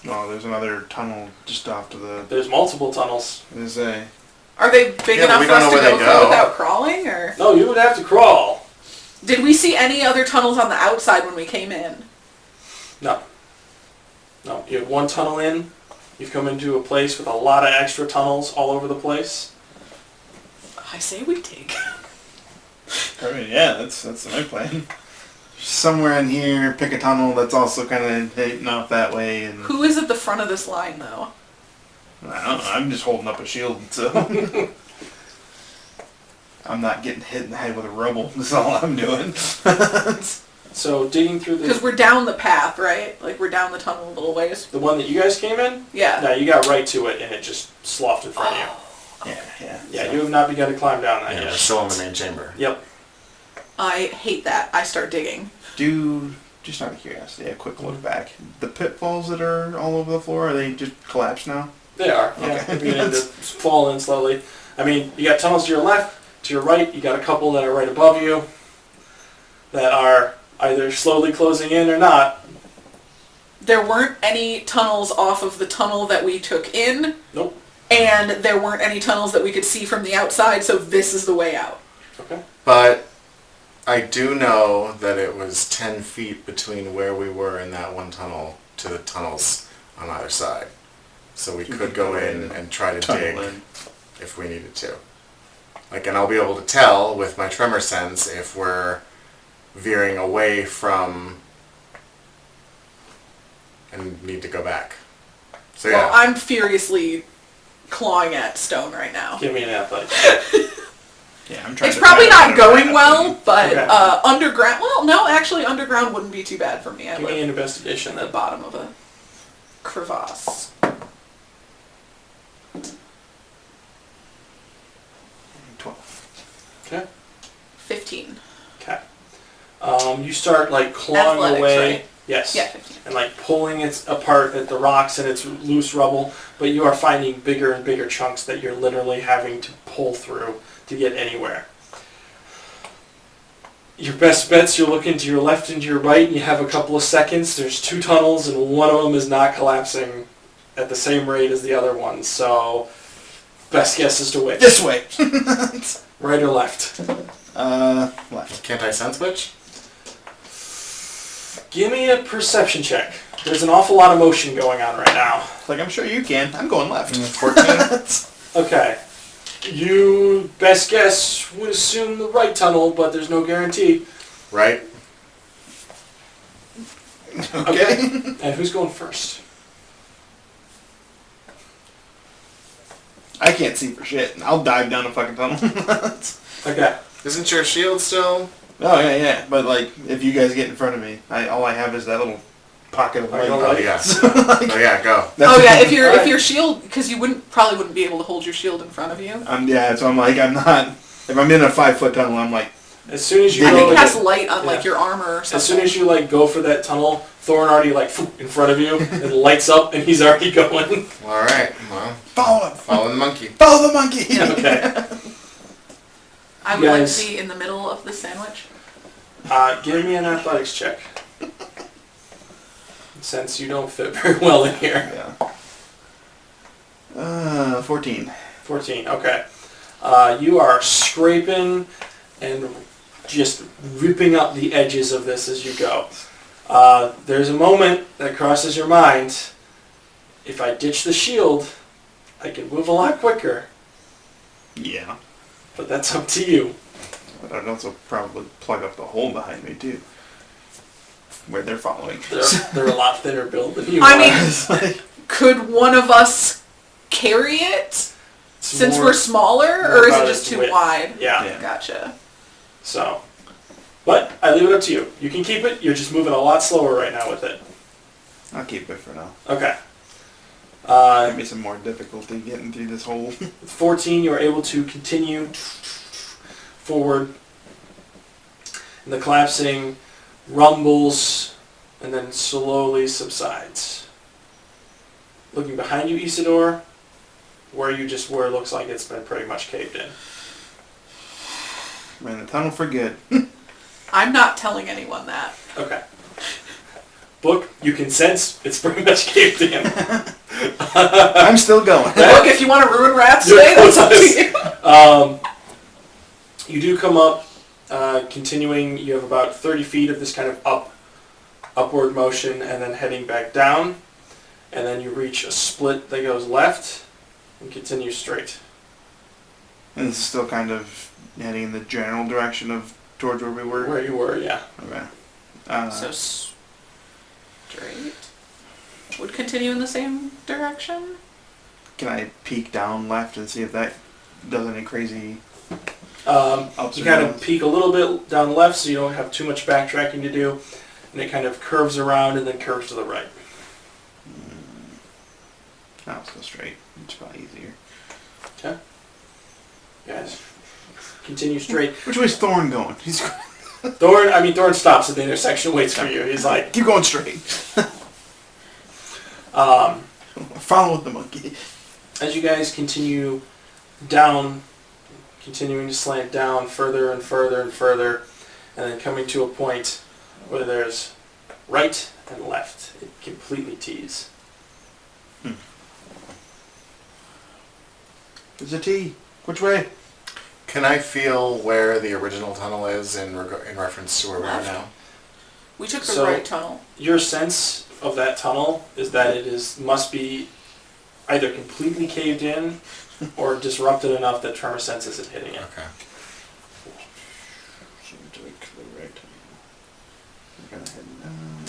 Oh, there's another tunnel just off to the... There's multiple tunnels. There's a... Are they big Yeah, enough we for don't us know to where go they through go. without crawling, or No, you would have to crawl. did we see any other tunnels on the outside when we came in? No. No. You have one tunnel in. You've come into a place with a lot of extra tunnels all over the place. I say we dig. I mean, yeah, that's my plan. Somewhere in here, pick a tunnel that's also kind of hitting off that way, and... Who is at the front of this line, though? I don't know, I'm just holding up a shield, so... I'm not getting hit in the head with a rubble, that's all I'm doing. So digging through Because we're down the path, right? Like, we're down the tunnel a little ways. the one that you guys came in? Yeah. No, you got right to it and it just sloughed in front of you. Yeah. Yeah, you have not begun to climb down that Yeah, yet. we're still in the main chamber. Yep. I hate that. I start digging. Just out of curiosity, a quick look back. The pitfalls that are all over the floor, are they just collapsed now? They are. Yeah, Okay. they're beginning to fall in slowly. I mean, you got tunnels to your left, to your right. You got a couple that are right above you that are either slowly closing in or not. there weren't any tunnels off of the tunnel that we took in. Nope. And there weren't any tunnels that we could see from the outside, so this is the way out. Okay. But I do know that it was 10 feet between where we were in that one tunnel to the tunnels on either side. So we could go in and try to dig if we needed to. Like, and I'll be able to tell with my tremor sense if we're veering away from and need to go back. So yeah. Well, I'm furiously clawing at stone right now. Give me an athletic. Yeah, I'm trying. It's probably not going well, but Okay. Underground. Well, no, actually, underground wouldn't be too bad for me. I Give me live an investigation at the then. bottom of a crevasse. 12. Okay. 15. Okay. You start like clawing Athletics, away. right? Yes. Yeah, 15. And like pulling it apart at the rocks and its loose rubble, but you are finding bigger and bigger chunks that you're literally having to pull through to get anywhere. Your best bet's you're looking to your left and to your right, and you have a couple of seconds. There's 2 tunnels, and one of them is not collapsing at the same rate as the other one. So, best guess is to which? This way. Right or left? Left. Can't I sense which? Give me a perception check. There's an awful lot of motion going on right now. Like, I'm sure you can. I'm going left. 14? Okay. You, best guess, would assume the right tunnel, but there's no guarantee. Right? Okay. And who's going first? I can't see for shit. I'll dive down a fucking tunnel. Okay. Isn't your shield still? Oh, yeah. But, like, if you guys get in front of me, all I have is that little pocket of light. Oh, yeah. So, like, Oh yeah, go. Oh yeah, if Alright. your shield, because you probably wouldn't be able to hold your shield in front of you. so I'm like, I'm not... If I'm in a 5-foot tunnel, I'm like... As soon as you I go, think it has light on like your armor or something. as soon as you like go for that tunnel, Thorn already like in front of you and lights up, and he's already going. All right. Well, Follow him! follow the monkey. Follow the monkey! Okay. I would like Guys. to be in the middle of the sandwich. Give me an athletics check. Since you don't fit very well in here. Yeah. 14. 14. Okay. You are scraping and just ripping up the edges of this as you go. There's a moment that crosses your mind. If I ditch the shield, I can move a lot quicker. Yeah. But that's up to you. But I'd also probably plug up the hole behind me, too. Where they're following. They're a lot thinner built than you I are. mean, It's like, could one of us carry it It's since more- we're smaller, more or is it about just its too width. wide? Yeah. Yeah. Gotcha. So, but I leave it up to you. You can keep it. You're just moving a lot slower right now with it. I'll keep it for now. Okay. Give me some more difficulty getting through this hole. With 14, you are able to continue forward. And the collapsing rumbles and then slowly subsides. Looking behind you, Isidore, where you just were, looks like it's been pretty much caved in. Ran the tunnel for good. I'm not telling anyone that. Okay. Book, you can sense it's pretty much caved in. I'm still going. Look, if you want to ruin rats today, that's up to you. You do come up, continuing, you have about 30 feet of this kind of upward motion and then heading back down. And then you reach a split that goes left and continue straight. And this is still kind of heading in the general direction of towards where we were. Where you were, yeah. Okay. So straight would continue in the same direction. Can I peek down left and see if that does any crazy ups You or kind of downs? peek a little bit down left so you don't have too much backtracking to do. And it kind of curves around and then curves to the right. Now let's go straight. It's probably easier. Okay. Guys, continue straight. Which way's Thorn going? He's Thorn stops at the intersection, waits for you. He's like, keep going straight. Follow with the monkey. as you guys continue down, continuing to slant down further and further and further, and then coming to a point where there's right and left. It completely tees. There's a T. Which way? Can I feel where the original tunnel is in reference to where we are Left. now? We took the So- right tunnel. Your sense of that tunnel is that it must be either completely caved in or disrupted enough that tremor sense isn't hitting it. Okay. So we took the right. We're gonna head down.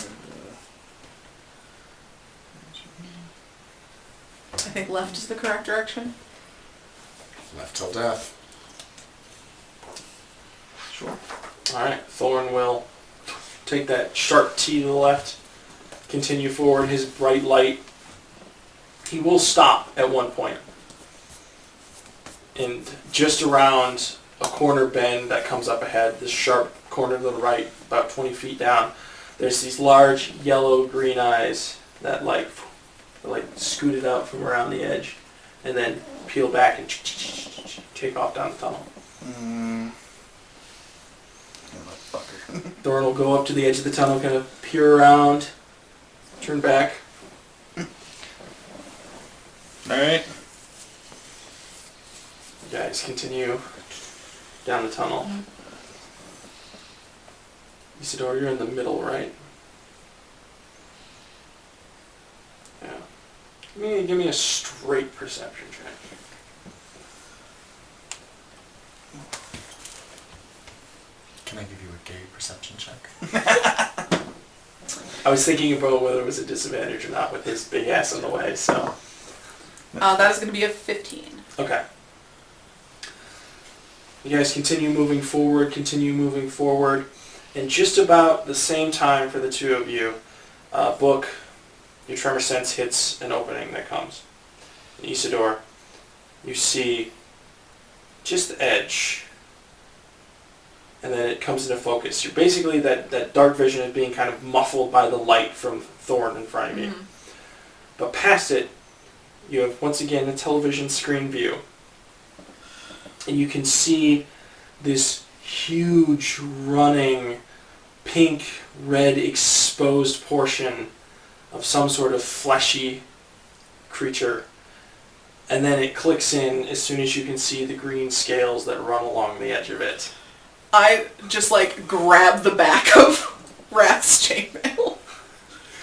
I think left is the correct direction. Left till death. Sure. Alright, Thorn will take that sharp T to the left, continue forward, his bright light. He will stop at one point. And just around a corner bend that comes up ahead, this sharp corner to the right, about 20 feet down, there's these large yellow-green eyes that like scooted out from around the edge and then peel back and take off down the tunnel. Motherfucker. Thorn will go up to the edge of the tunnel, kind of peer around, turn back. Alright. You guys continue down the tunnel. Isidore, you're in the middle, right? Yeah. Give me a straight perception check. Can I give you a gay perception check? I was thinking about whether it was a disadvantage or not with his big ass in the way, so. That is going to be a 15. Okay. You guys continue moving forward, and just about the same time for the two of you, Book, your tremor sense hits an opening that comes. In Isidore, you see just the edge, and then it comes into focus. You're basically, that dark vision is being kind of muffled by the light from Thorn in front of you. But past it, you have once again a television screen view. And you can see this huge running pink, red, exposed portion of some sort of fleshy creature. And then it clicks in as soon as you can see the green scales that run along the edge of it. I just grab the back of Rath's chainmail.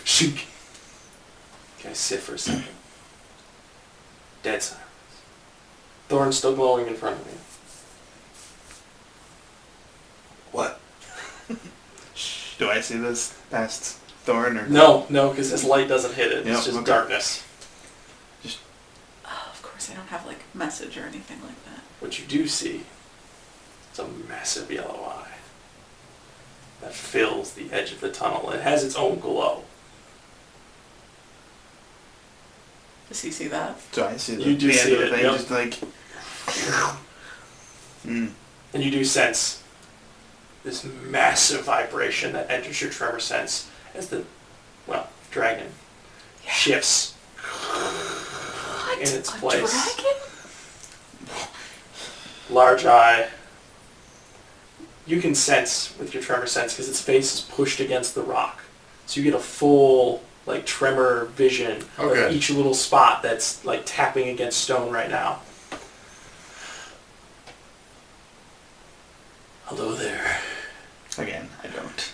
Shoot. You guys sit for a second. Dead silence. Thorn's still glowing in front of me. What? Do I see this past Thorn or No, because this light doesn't hit it. Yep, It's just okay. darkness. Oh, of course I don't have message or anything like that. What you do see is a massive yellow eye that fills the edge of the tunnel. It has its own glow. Does he see that? So I see the, You do the end see of the it, thing, yep. just like... And you do sense this massive vibration that enters your tremor sense as the, dragon shifts What? in its A place. dragon? Large eye. You can sense with your tremor sense because its face is pushed against the rock. So you get a full tremor vision Okay. of each little spot that's tapping against stone right now. Hello there. Again, I don't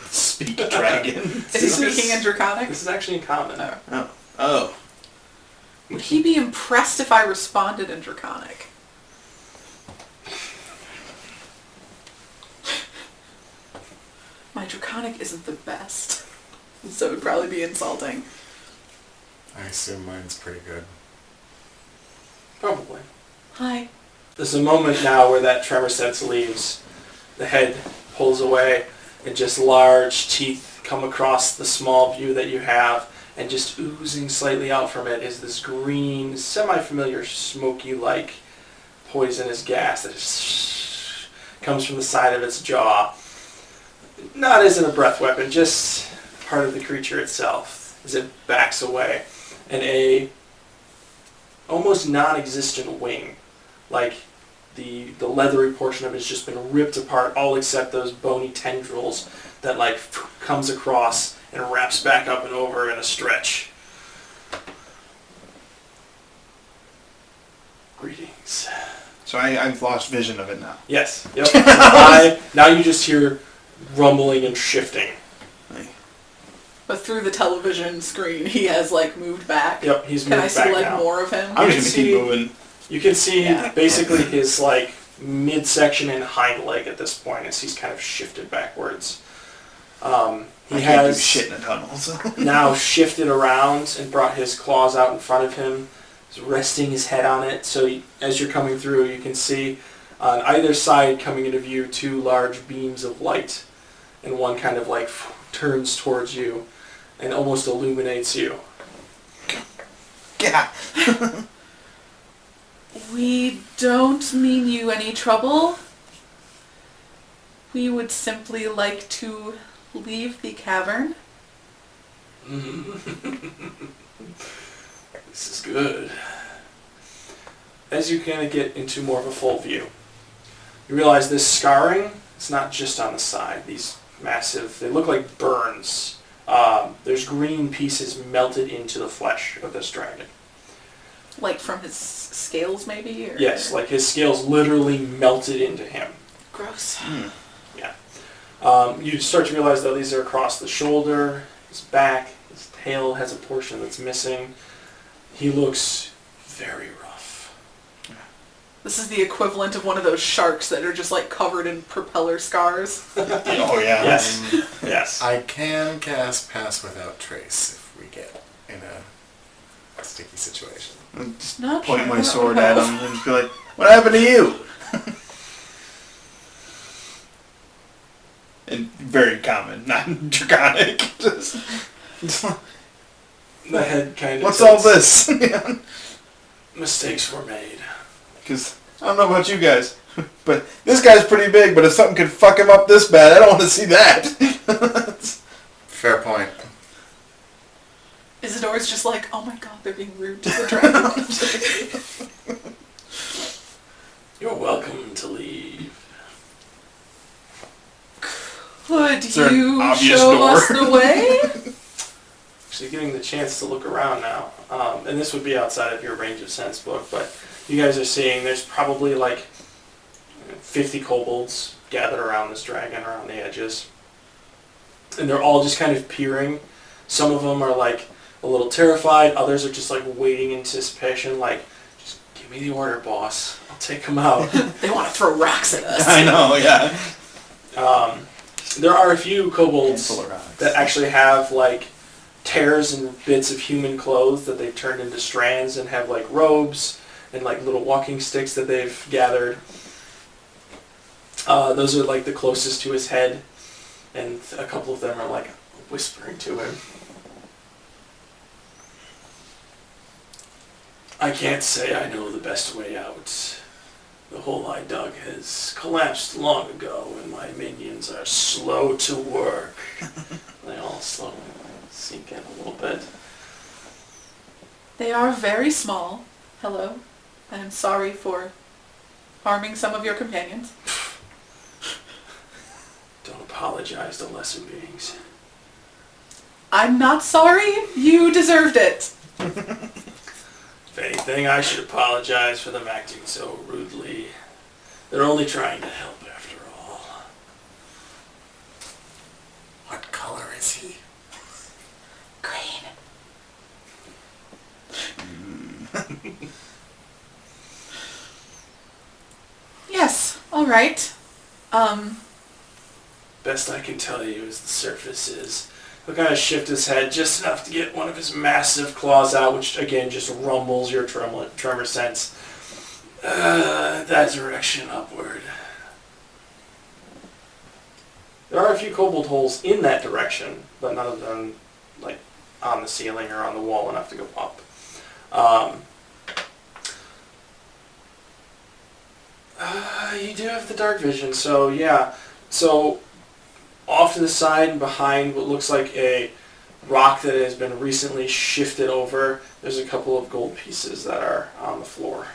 speak dragon. Is he speaking in Draconic? This is actually in common. Oh. Would he be impressed if I responded in Draconic? My Draconic isn't the best, so it would probably be insulting. I assume mine's pretty good. Probably. Hi. There's a moment now where that tremor sense leaves. The head pulls away, and just large teeth come across the small view that you have, and just oozing slightly out from it is this green, semi-familiar, smoky-like poisonous gas that just comes from the side of its jaw. Not as in a breath weapon, just part of the creature itself, as it backs away. And a almost non-existent wing, the leathery portion of it has just been ripped apart, all except those bony tendrils that comes across and wraps back up and over in a stretch. Greetings. So I've lost vision of it now. Yes. Yep. Now you just hear rumbling and shifting. But through the television screen, he has like moved back. Yep, he's moved back. Can I see like now. more of him? I'm just gonna keep moving. You can see basically his like midsection and hind leg at this point as he's kind of shifted backwards. He has do shit in a tunnel. So. now shifted around and brought his claws out in front of him. He's resting his head on it. So as you're coming through, you can see on either side coming into view 2 large beams of light, and one kind of like turns towards you and almost illuminates you. Yeah. We don't mean you any trouble. We would simply like to leave the cavern. This is good. As you kind of get into more of a full view, you realize this scarring is not just on the side. These massive, they look like burns. There's green pieces melted into the flesh of this dragon. Like from his scales, maybe? Or? Yes, like his scales literally melted into him. Gross. Yeah. You start to realize, though, these are across the shoulder, his back, his tail has a portion that's missing. He looks very rough. This is the equivalent of one of those sharks that are just like covered in propeller scars. Oh yeah. Yes. Yes. I can cast Pass Without Trace if we get in a sticky situation. Just Not point sure. my sword at him and just be like, "What happened to you?" And very common, not draconic. Just, The head kind of... what's all this? Mistakes were made. Because I don't know about you guys, but this guy's pretty big. But if something could fuck him up this bad, I don't want to see that. Fair point. Isidore's just like, oh my god, they're being rude to the dragon. You're welcome to leave. Could Is there an you obvious show door? us the way? Actually getting the chance to look around now. And this would be outside of your range of sense book, but you guys are seeing there's probably like 50 kobolds gathered around this dragon around the edges. And they're all just kind of peering. Some of them are like a little terrified. Others are just like waiting in anticipation, like, just give me the order, boss. I'll take them out. They want to throw rocks at us. I know, yeah. There are a few kobolds Handful of rocks. that actually have like tears and bits of human clothes that they've turned into strands and have like robes and like little walking sticks that they've gathered. Those are like the closest to his head, and a couple of them are like whispering to him. I can't say I know the best way out. The hole I dug has collapsed long ago, and my minions are slow to work. They all slowly sink in a little bit. They are very small. Hello. I am sorry for harming some of your companions. Don't apologize to lesser beings. I'm not sorry. You deserved it. If anything, I should apologize for them acting so rudely. They're only trying to help after all. What color is he? Green. Yes. All right. Best I can tell you is the surface is. He'll kind of shift his head just enough to get one of his massive claws out, which again just rumbles your tremor sense. That direction upward. There are a few kobold holes in that direction, but none of them like on the ceiling or on the wall enough to go up. You do have the dark vision, so yeah. So off to the side and behind what looks like a rock that has been recently shifted over, there's a couple of gold pieces that are on the floor.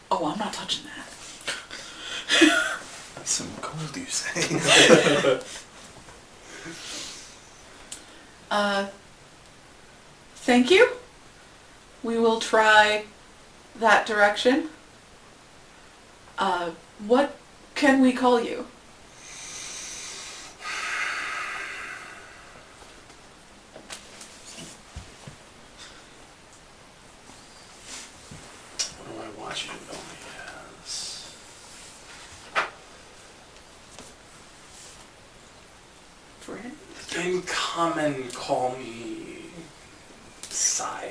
Oh, I'm not touching that. Some gold, you say? Thank you. We will try that direction. What can we call you? What do I want you to know me as? Friend? In common, call me Sai.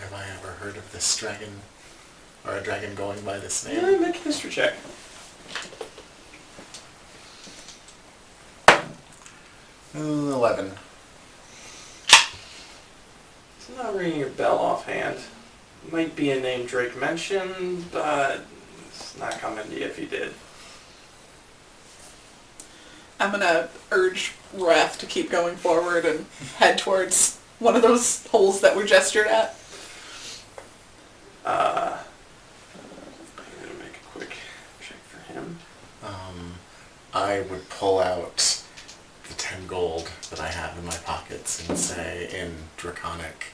Have I ever heard of this dragon? Or a dragon going by this Yeah, name? make a history check. 11. It's not ringing a bell offhand. Might be a name Drake mentioned, but it's not coming to you if he did. I'm gonna urge Wrath to keep going forward and head towards one of those holes that were gestured at. I'm gonna make a quick check for him. I would pull out the 10 gold that I have in my pockets and say in Draconic,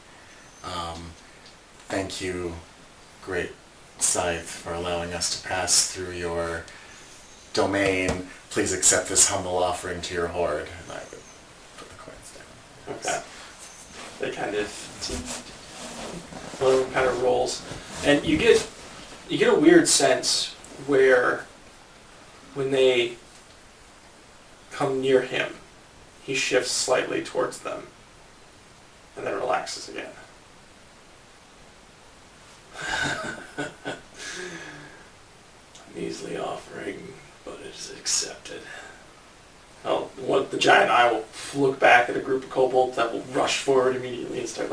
thank you, great Scythe, for allowing us to pass through your domain. Please accept this humble offering to your horde. And I would put the coins down. Okay. They kind of, one of them kind of rolls, and you get a weird sense where when they come near him, he shifts slightly towards them, and then relaxes again. Measly offering, but it is accepted. The giant eye will look back at a group of kobolds that will rush forward immediately and start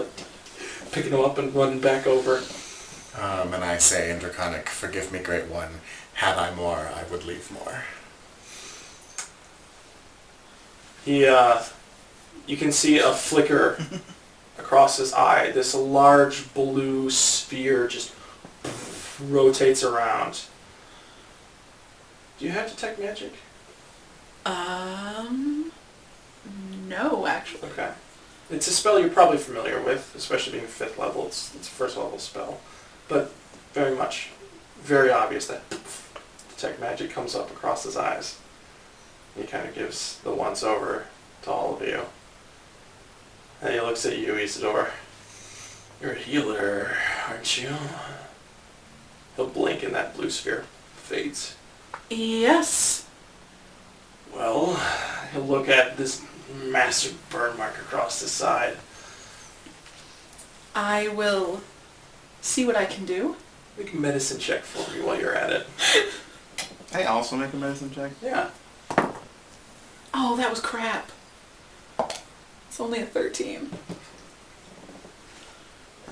picking them up and running back over. And I say in Draconic, forgive me, great one. Had I more, I would leave more. You can see a flicker across his eye. This large blue sphere just rotates around. Do you have detect magic? No, actually. Okay. It's a spell you're probably familiar with, especially being 5th level. It's a first level spell. But very obvious that detect magic comes up across his eyes. He kind of gives the once over to all of you. And he looks at you, Isidore. You're a healer, aren't you? He'll blink and that blue sphere fades. Yes. Well, he'll look at this massive burn mark across the side. I will see what I can do. Make a medicine check for me while you're at it. I also make a medicine check. Yeah. Oh, that was crap. It's only a 13.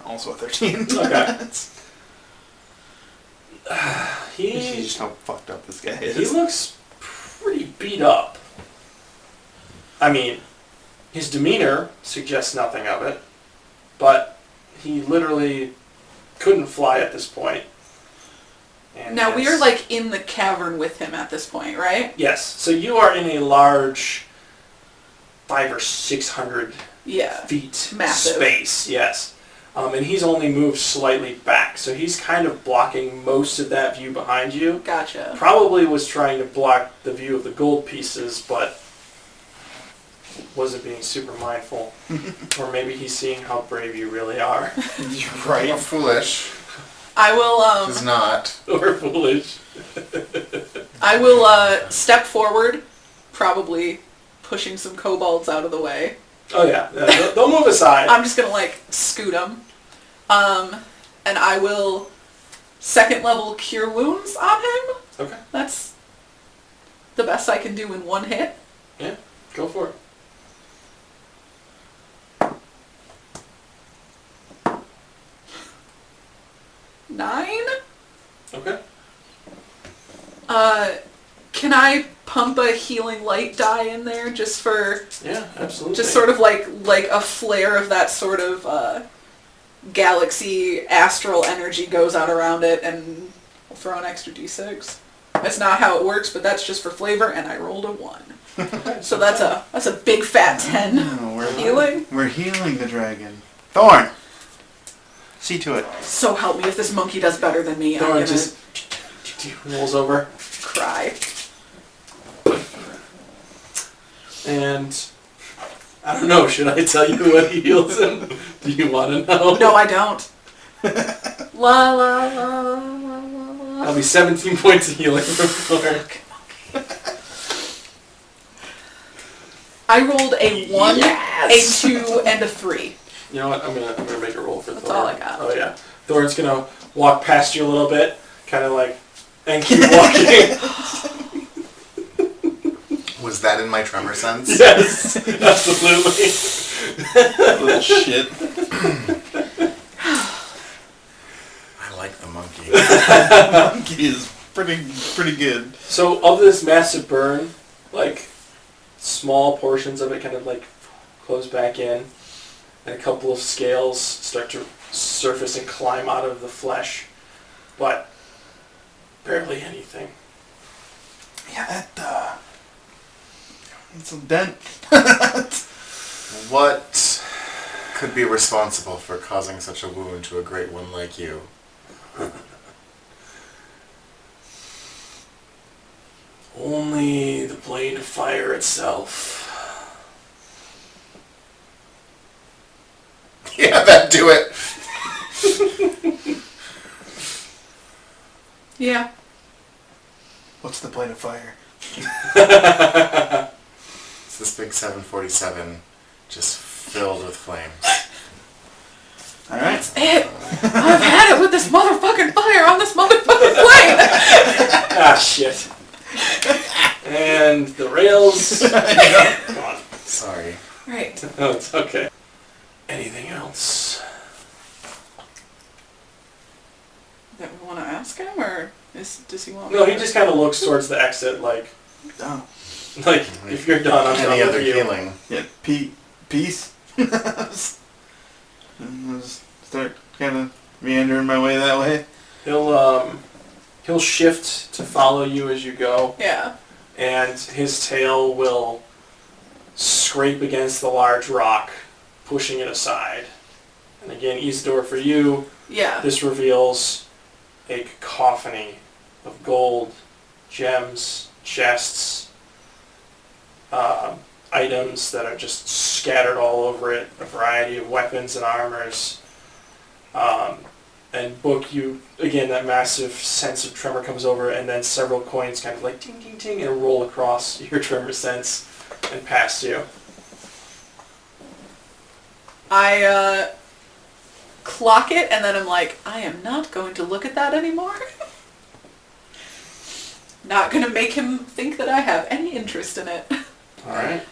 Also a 13. Okay. You see just how fucked up this guy is. He looks pretty beat up. I mean, his demeanor suggests nothing of it, but he literally couldn't fly at this point. And Now, we are in the cavern with him at this point, right? Yes, so you are in a large 500 or 600 feet Massive. space, yes. And he's only moved slightly back, so he's kind of blocking most of that view behind you. Gotcha. Probably was trying to block the view of the gold pieces, but wasn't being super mindful. Or maybe he's seeing how brave you really are. You're right. Or foolish. I will, Is not. Or foolish. I will, step forward, probably pushing some kobolds out of the way. Oh yeah, they'll move aside. I'm just gonna, scoot them. And I will second level cure wounds on him. Okay. That's the best I can do in one hit. Yeah, go for it. Nine? Okay. Can I pump a healing light die in there just for... Yeah, absolutely. Just sort of like a flare of that sort of galaxy astral energy goes out around it, and we'll throw an extra d6. That's not how it works, but that's just for flavor, and I rolled a 1. So that's a big fat 10. Healing? We're healing the dragon. Thorn! See to it. So help me, if this monkey does better than me, I'm Thorn gonna just rolls over. cry. And I don't know, should I tell you what he heals him? Do you want to know? No, I don't. La la la la la la. That'll be 17 points of healing from Thorn. I rolled a 1, Yes! a 2, and a 3. You know what? I'm gonna make a roll for That's Thorn. all I got. Oh yeah. Thorn's gonna walk past you a little bit, kind of like, and keep walking. Was that in my tremor sense? Yes, absolutely. Little shit. I like the monkey. Monkey is pretty good. So of this massive burn, like small portions of it kind of like close back in, and a couple of scales start to surface and climb out of the flesh, but barely anything. Yeah, that, it's a dent. What could be responsible for causing such a wound to a great one like you? Only the blade of fire itself. Yeah, that do it. Yeah. What's the plane of fire? It's this big 747 just filled with flames. Alright. That's it. I've had it with this motherfucking fire on this motherfucking plane. Ah, shit. And the rails. Come on. Sorry. Right. No, it's okay. Anything else? That we want to ask him, or does he want? No, he just kind of looks towards the exit, like Oh. if you're done, I'm Any done other with you. healing? Yeah, peace. And just start kind of meandering my way that way. He'll shift to follow you as you go, Yeah. and his tail will scrape against the large rock, pushing it aside. And again, Isidore, for you, Yeah. this reveals a cacophony of gold, gems, chests, items that are just scattered all over it, a variety of weapons and armors. And Book, you, again, that massive sense of tremor comes over, and then several coins kind of like ting, ting, ting, and roll across your tremor sense and past you. I clock it, and then I'm like, I am not going to look at that anymore. Not going to make him think that I have any interest in it. Alright.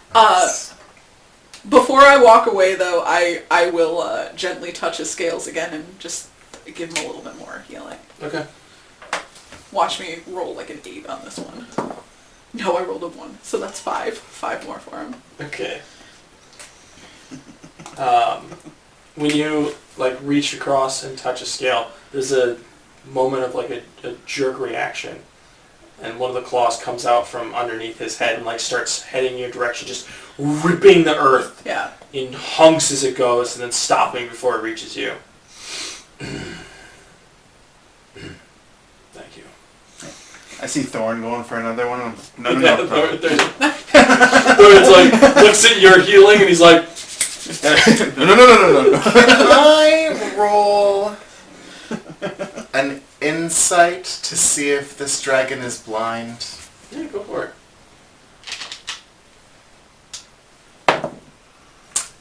Before I walk away, though, I will gently touch his scales again and just give him a little bit more healing. Okay. Watch me roll like an 8 on this one. No, I rolled a 1, so that's 5. 5 more for him. Okay. When you like reach across and touch a scale, there's a moment of like a jerk reaction, and one of the claws comes out from underneath his head and like starts heading your direction, just ripping the earth Yeah. in hunks as it goes, and then stopping before it reaches you. Thank you. I see Thorn going for another one. No. Thorn's like looks at your healing and he's like, No. Can I roll an insight to see if this dragon is blind? yeah, go for it.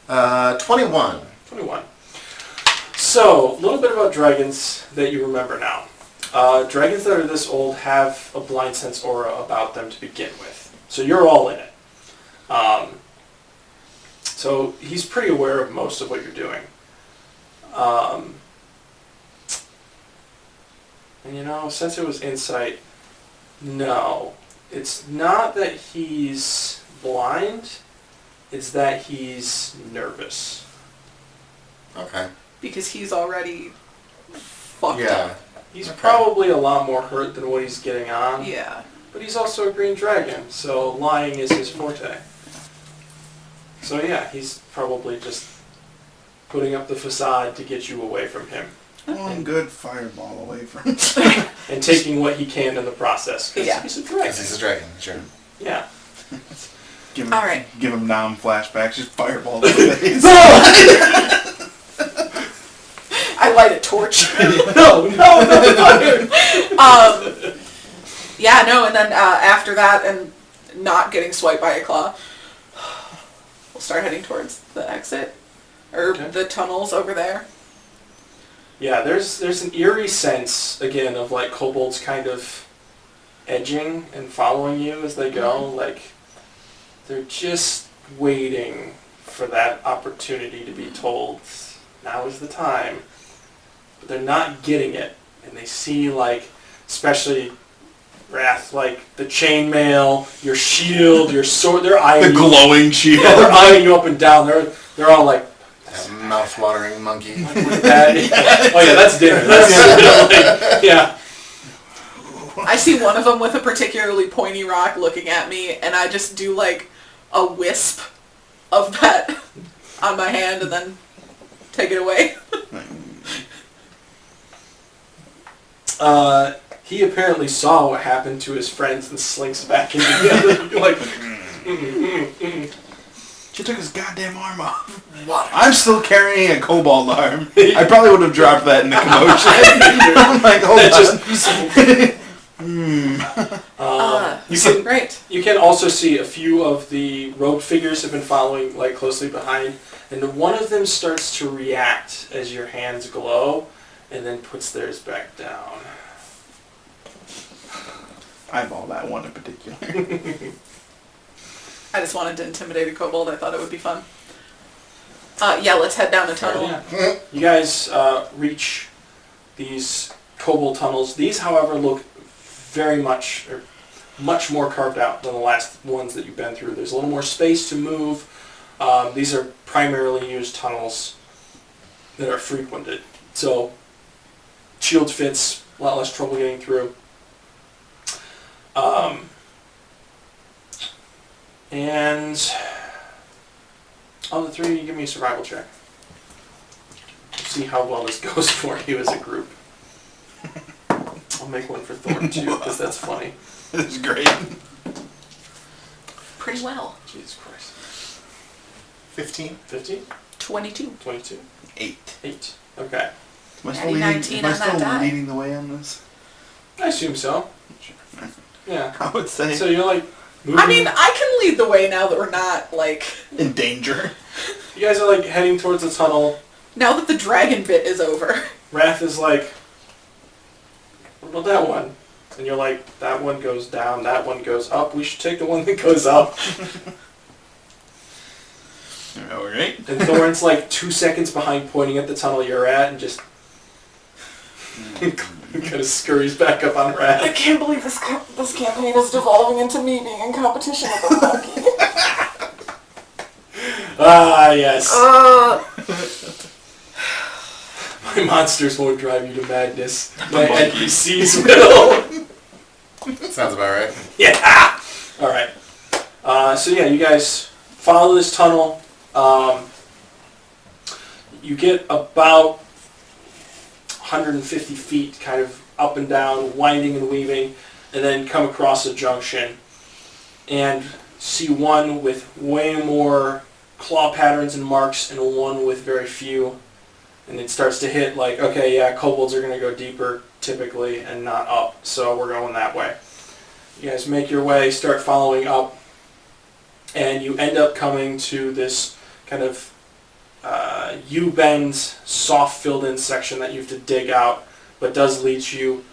21. 21. So, a little bit about dragons that you remember now. Dragons that are this old have a blind sense aura about them to begin with. So you're all in it. So he's pretty aware of most of what you're doing. And you know, since it was insight, no. It's not that he's blind, it's that he's nervous. Okay. Because he's already fucked Yeah. up. He's Okay. probably a lot more hurt than what he's getting on. Yeah. But he's also a green dragon, so lying is his forte. So yeah, he's probably just putting up the facade to get you away from him. One good fireball away from. And taking what he can in the process. Because Yeah. he's a dragon. Because he's a dragon, sure. Yeah. Give him, All right. Give him Nam flashbacks. Just fireball to the face. I light a torch. No, fire! Yeah, no, and then after that, and not getting swiped by a claw, we'll start heading towards the exit. Or Okay. the tunnels over there. Yeah, there's an eerie sense, again, of like kobolds kind of edging and following you as they go. Like, they're just waiting for that opportunity to be told, now is the time. But they're not getting it. And they see, like, especially Wrath, like the chainmail, your shield, your sword, they're eyeing The you. glowing shield. Yeah, they're eyeing you up and down. They're all like, That mouth-watering monkey. that. Oh yeah, that's dinner. That's like, yeah. I see one of them with a particularly pointy rock looking at me, and I just do like a wisp of that on my hand and then take it away. He apparently saw what happened to his friends and slinks back into the other. You're like, She took his goddamn arm off. What? I'm still carrying a kobold arm. I probably would have dropped that in the commotion. I'm like, hold on. Great. You can also see a few of the rogue figures have been following like closely behind, and one of them starts to react as your hands glow, and then puts theirs back down. Eyeball that one in particular. I just wanted to intimidate a kobold. I thought it would be fun. Yeah, let's head down the tunnel. Yeah. You guys reach these kobold tunnels. These, however, look very much more carved out than the last ones that you've been through. There's a little more space to move. These are primarily used tunnels that are frequented. So shield fits, a lot less trouble getting through. And on the three, you give me a survival check. See how well this goes for you as a group. I'll make one for Thor too, because that's funny. This is great. Pretty well. Jesus Christ. 15? 15? 22. 22? 8. 8. Okay. Am I Natty 19 am I on that still die. leading the way on this? I assume so. Yeah. I would say So you're like moving. I mean, I can lead the way now that we're not, like... in danger. You guys are like heading towards the tunnel. Now that the dragon bit is over. Wrath is like, what about that one? And you're like, that one goes down, that one goes up. We should take the one that goes up. Alright. And Thorin's like 2 seconds behind pointing at the tunnel you're at and just kind of scurries back up on Wrath. can't believe this campaign is devolving into me being in competition with a monkey. Ah, yes. My monsters won't drive you to madness. My NPCs will. Sounds about right. Yeah! Alright. So yeah, you guys follow this tunnel. You get about 150 feet kind of up and down, winding and weaving, and then come across a junction and see one with way more claw patterns and marks and one with very few. And it starts to hit like, okay, yeah, kobolds are going to go deeper typically and not up, so we're going that way. You guys make your way, start following up, and you end up coming to this kind of U-bend, soft filled-in section that you have to dig out, but does lead you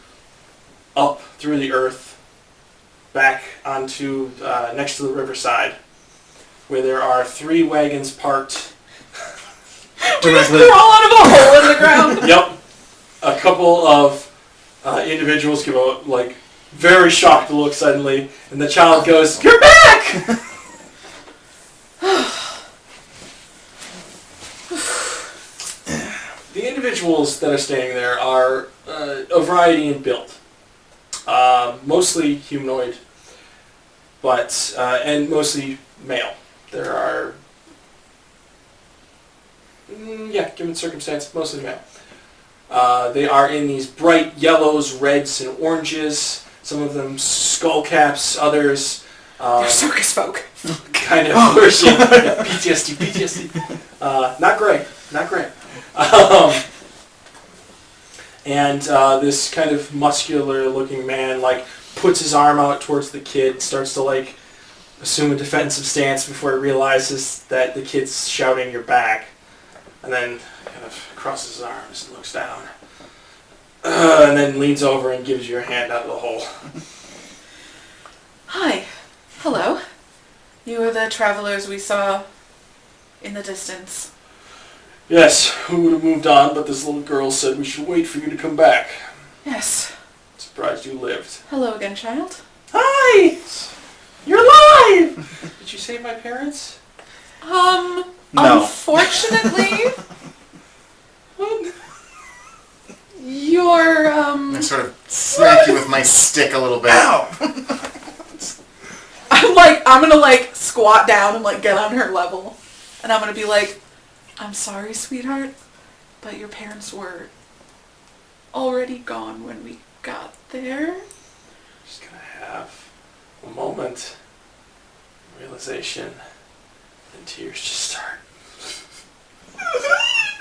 up through the earth, back onto next to the riverside, where there are 3 wagons parked. Do you just crawl out of a hole in the ground? Yep. A couple of individuals give a very shocked look suddenly, and the child goes, "You're back!" The the individuals that are staying there are a variety in build. Mostly humanoid, but and mostly male. There are, given circumstance, mostly male. They are in these bright yellows, reds, and oranges. Some of them skull caps, others... They're circus folk. Kind of version. PTSD. Not great. And this kind of muscular-looking man, like, puts his arm out towards the kid, starts to, like, assume a defensive stance before he realizes that the kid's shouting your back. And then kind of crosses his arms and looks down. And then leans over and gives you a hand out of the hole. Hi. Hello. You are the travelers we saw in the distance. Yes, we would have moved on, but this little girl said we should wait for you to come back. Yes. Surprised you lived. Hello again, child. Hi! You're alive! Did you save my parents? No. Unfortunately, you're, I sort of smack you with my stick a little bit. Ow! I'm gonna, like, squat down and, like, get on her level. And I'm gonna be like, I'm sorry, sweetheart, but your parents were already gone when we got there. Just gonna have a moment, realization, and tears just start.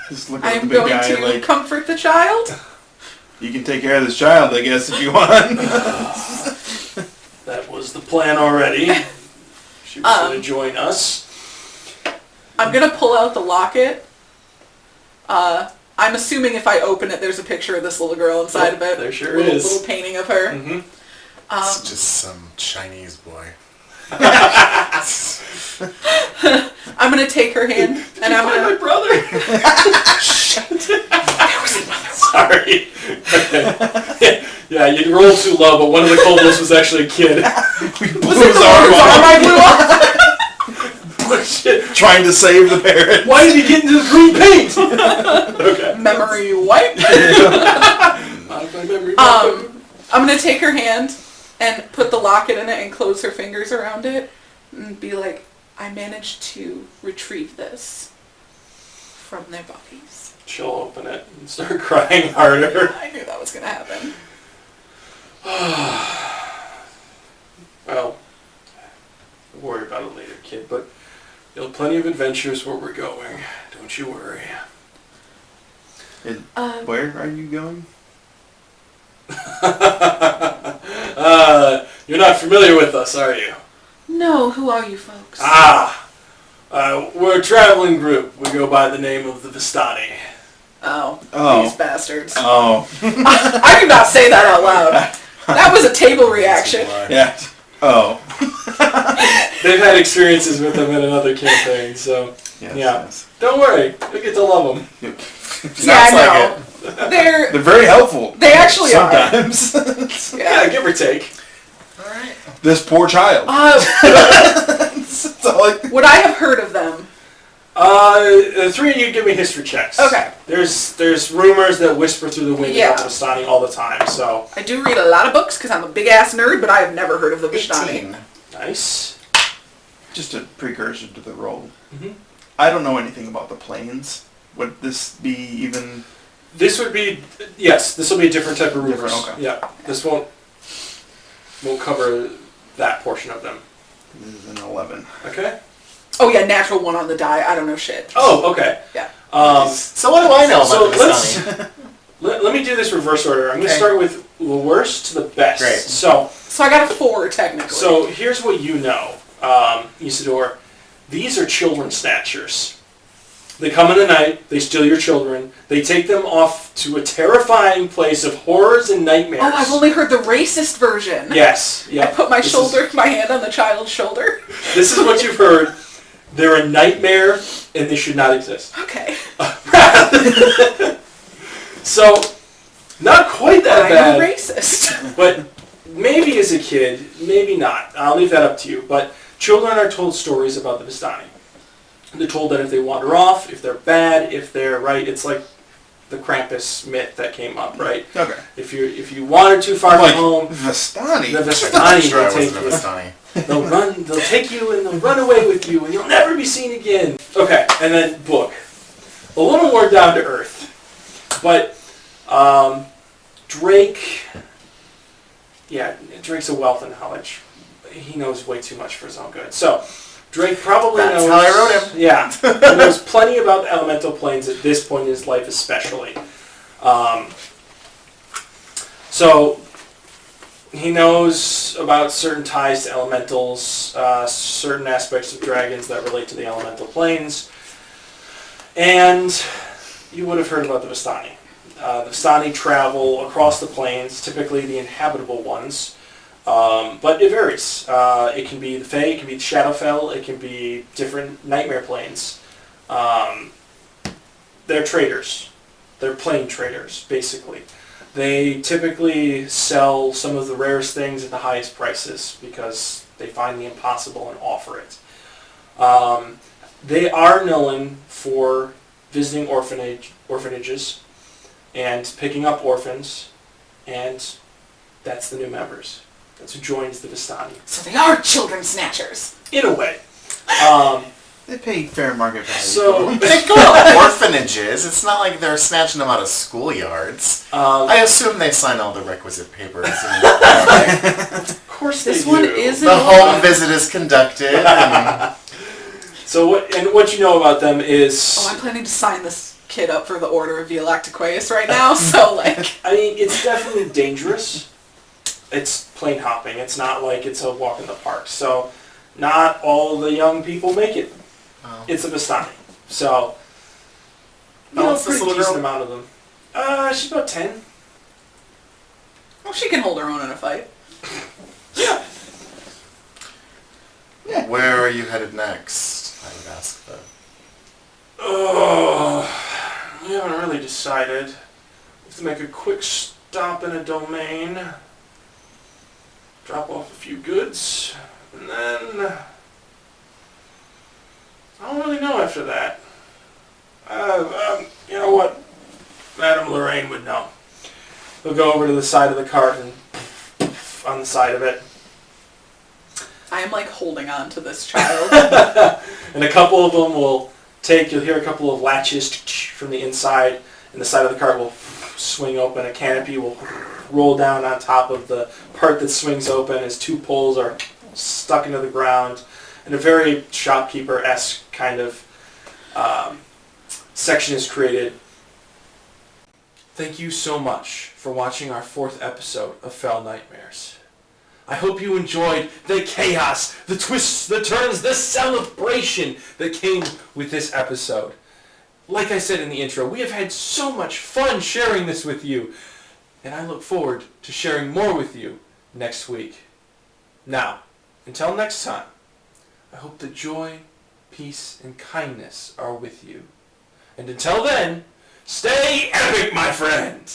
Just look at the I'm big going guy to like, comfort the child. you can take care of this child, I guess, if you want. That was the plan already. She was going to join us. I'm going to pull out the locket. I'm assuming if I open it, there's a picture of this little girl inside of it. There sure is. is. Little painting of her. Mm-hmm. It's just some Chinese boy. I'm going to take her hand and I'm going to... my brother? There was another one. Sorry. Okay. Yeah, you rolled too low, but one of the kobolds was actually a kid. We blew Was it his the arm Lord's arm off. I blew off? Shit. Trying to save the parent. Why did he get into the green paint? Okay. Memory wipe. Modify memory. I'm going to take her hand and put the locket in it and close her fingers around it and be like, I managed to retrieve this from their bodies. She'll open it and start crying harder. I knew that was going to happen. Well, we'll worry about it later, kid, but you'll have plenty of adventures where we're going. Don't you worry. And where are you going? You're not familiar with us, are you? No, who are you folks? We're a traveling group. We go by the name of the Vistani. Oh, these bastards. Oh. I did not say that out loud. That was a table reaction. Yeah. Oh. They've had experiences with them in another campaign, so Yes, yeah. yes. Don't worry, we get to love them. Yeah, I know. like it. They're They're very helpful. They actually sometimes. Yeah, give or take. Alright. This poor child. That's all I- Would I have heard of them? The three of you give me history checks. Okay. There's rumors that whisper through the wind Yeah. about the Vistani all the time, so. I do read a lot of books because I'm a big ass nerd, but I have never heard of the Vistani. 18. Nice. Just a precursor to the roll. Mm-hmm. I don't know anything about the planes. Would this be even... This would be, yes, this will be a different type of rumors. Different, okay. Yeah, this won't cover that portion of them. This is an 11. Okay. Oh yeah, natural one on the die. I don't know shit. Oh, okay. Yeah. So what do I know So about let's Vistani? let me do this reverse order. I'm going to Okay. start with the worst to the best. Great. So I got a 4 technically. So here's what you know, Isidore. These are children snatchers. They come in the night, they steal your children, they take them off to a terrifying place of horrors and nightmares. Oh, I've only heard the racist version. Yes, yeah. I put my This my hand on the child's shoulder. This is what you've heard. They're a nightmare, and they should not exist. Okay. So, not quite that I'm bad. racist. But maybe as a kid, maybe not. I'll leave that up to you. But children are told stories about the Vistani. They're told that if they wander off, if they're bad, if they're right, it's like the Krampus myth that came up, right? Okay. If you wander too far from home, Vistani. the I'm Vistani sure I will take wasn't a you. Vistani. They'll take you and they'll run away with you and you'll never be seen again. Okay, and then book. A little more down to earth. But Drake, Drake's a wealth of knowledge. He knows way too much for his own good. So, Drake probably That's knows... how I wrote him. Yeah. He knows plenty about the elemental planes at this point in his life especially. So, he knows about certain ties to elementals, certain aspects of dragons that relate to the elemental planes. And you would have heard about the Vistani. The Vistani travel across the plains, typically the inhabitable ones. But it varies. It can be the Fae, it can be the Shadowfell, it can be different nightmare planes. They're traders. They're plane traders, basically. They typically sell some of the rarest things at the highest prices because they find the impossible and offer it. They are known for visiting orphanages and picking up orphans, and that's the new members. That's who joins the Vistani. So they are children snatchers. In a way. They pay fair market value. So, They go to orphanages. It's not like they're snatching them out of schoolyards. I assume they sign all the requisite papers. of course This they one do. is The home visit is conducted. And So what you know about them is... Oh, I'm planning to sign this kid up for the Order of Violactiqueus right now, so like... I mean, it's definitely dangerous. It's plane hopping. It's not like it's a walk in the park. So, not all the young people make it. Oh. It's a Vistani. So, What's pretty this little decent girl? amount of them. She's about 10. Well, she can hold her own in a fight. Yeah. Where are you headed next? I would ask that. Oh, we haven't really decided. We have to make a quick stop in a domain. Drop off a few goods. And then... I don't really know after that. You know what? Madame Lorraine would know. They'll go over to the side of the cart and on the side of it. I am like holding on to this child. And a couple of them will you'll hear a couple of latches from the inside, and the side of the cart will swing open. A canopy will roll down on top of the part that swings open as two poles are stuck into the ground. And a very shopkeeper-esque kind of section is created. Thank you so much for watching our 4th episode of Fell Nightmares. I hope you enjoyed the chaos, the twists, the turns, the celebration that came with this episode. Like I said in the intro, we have had so much fun sharing this with you, and I look forward to sharing more with you next week. Now, until next time, I hope that joy, peace, and kindness are with you. And until then, stay epic, my friend!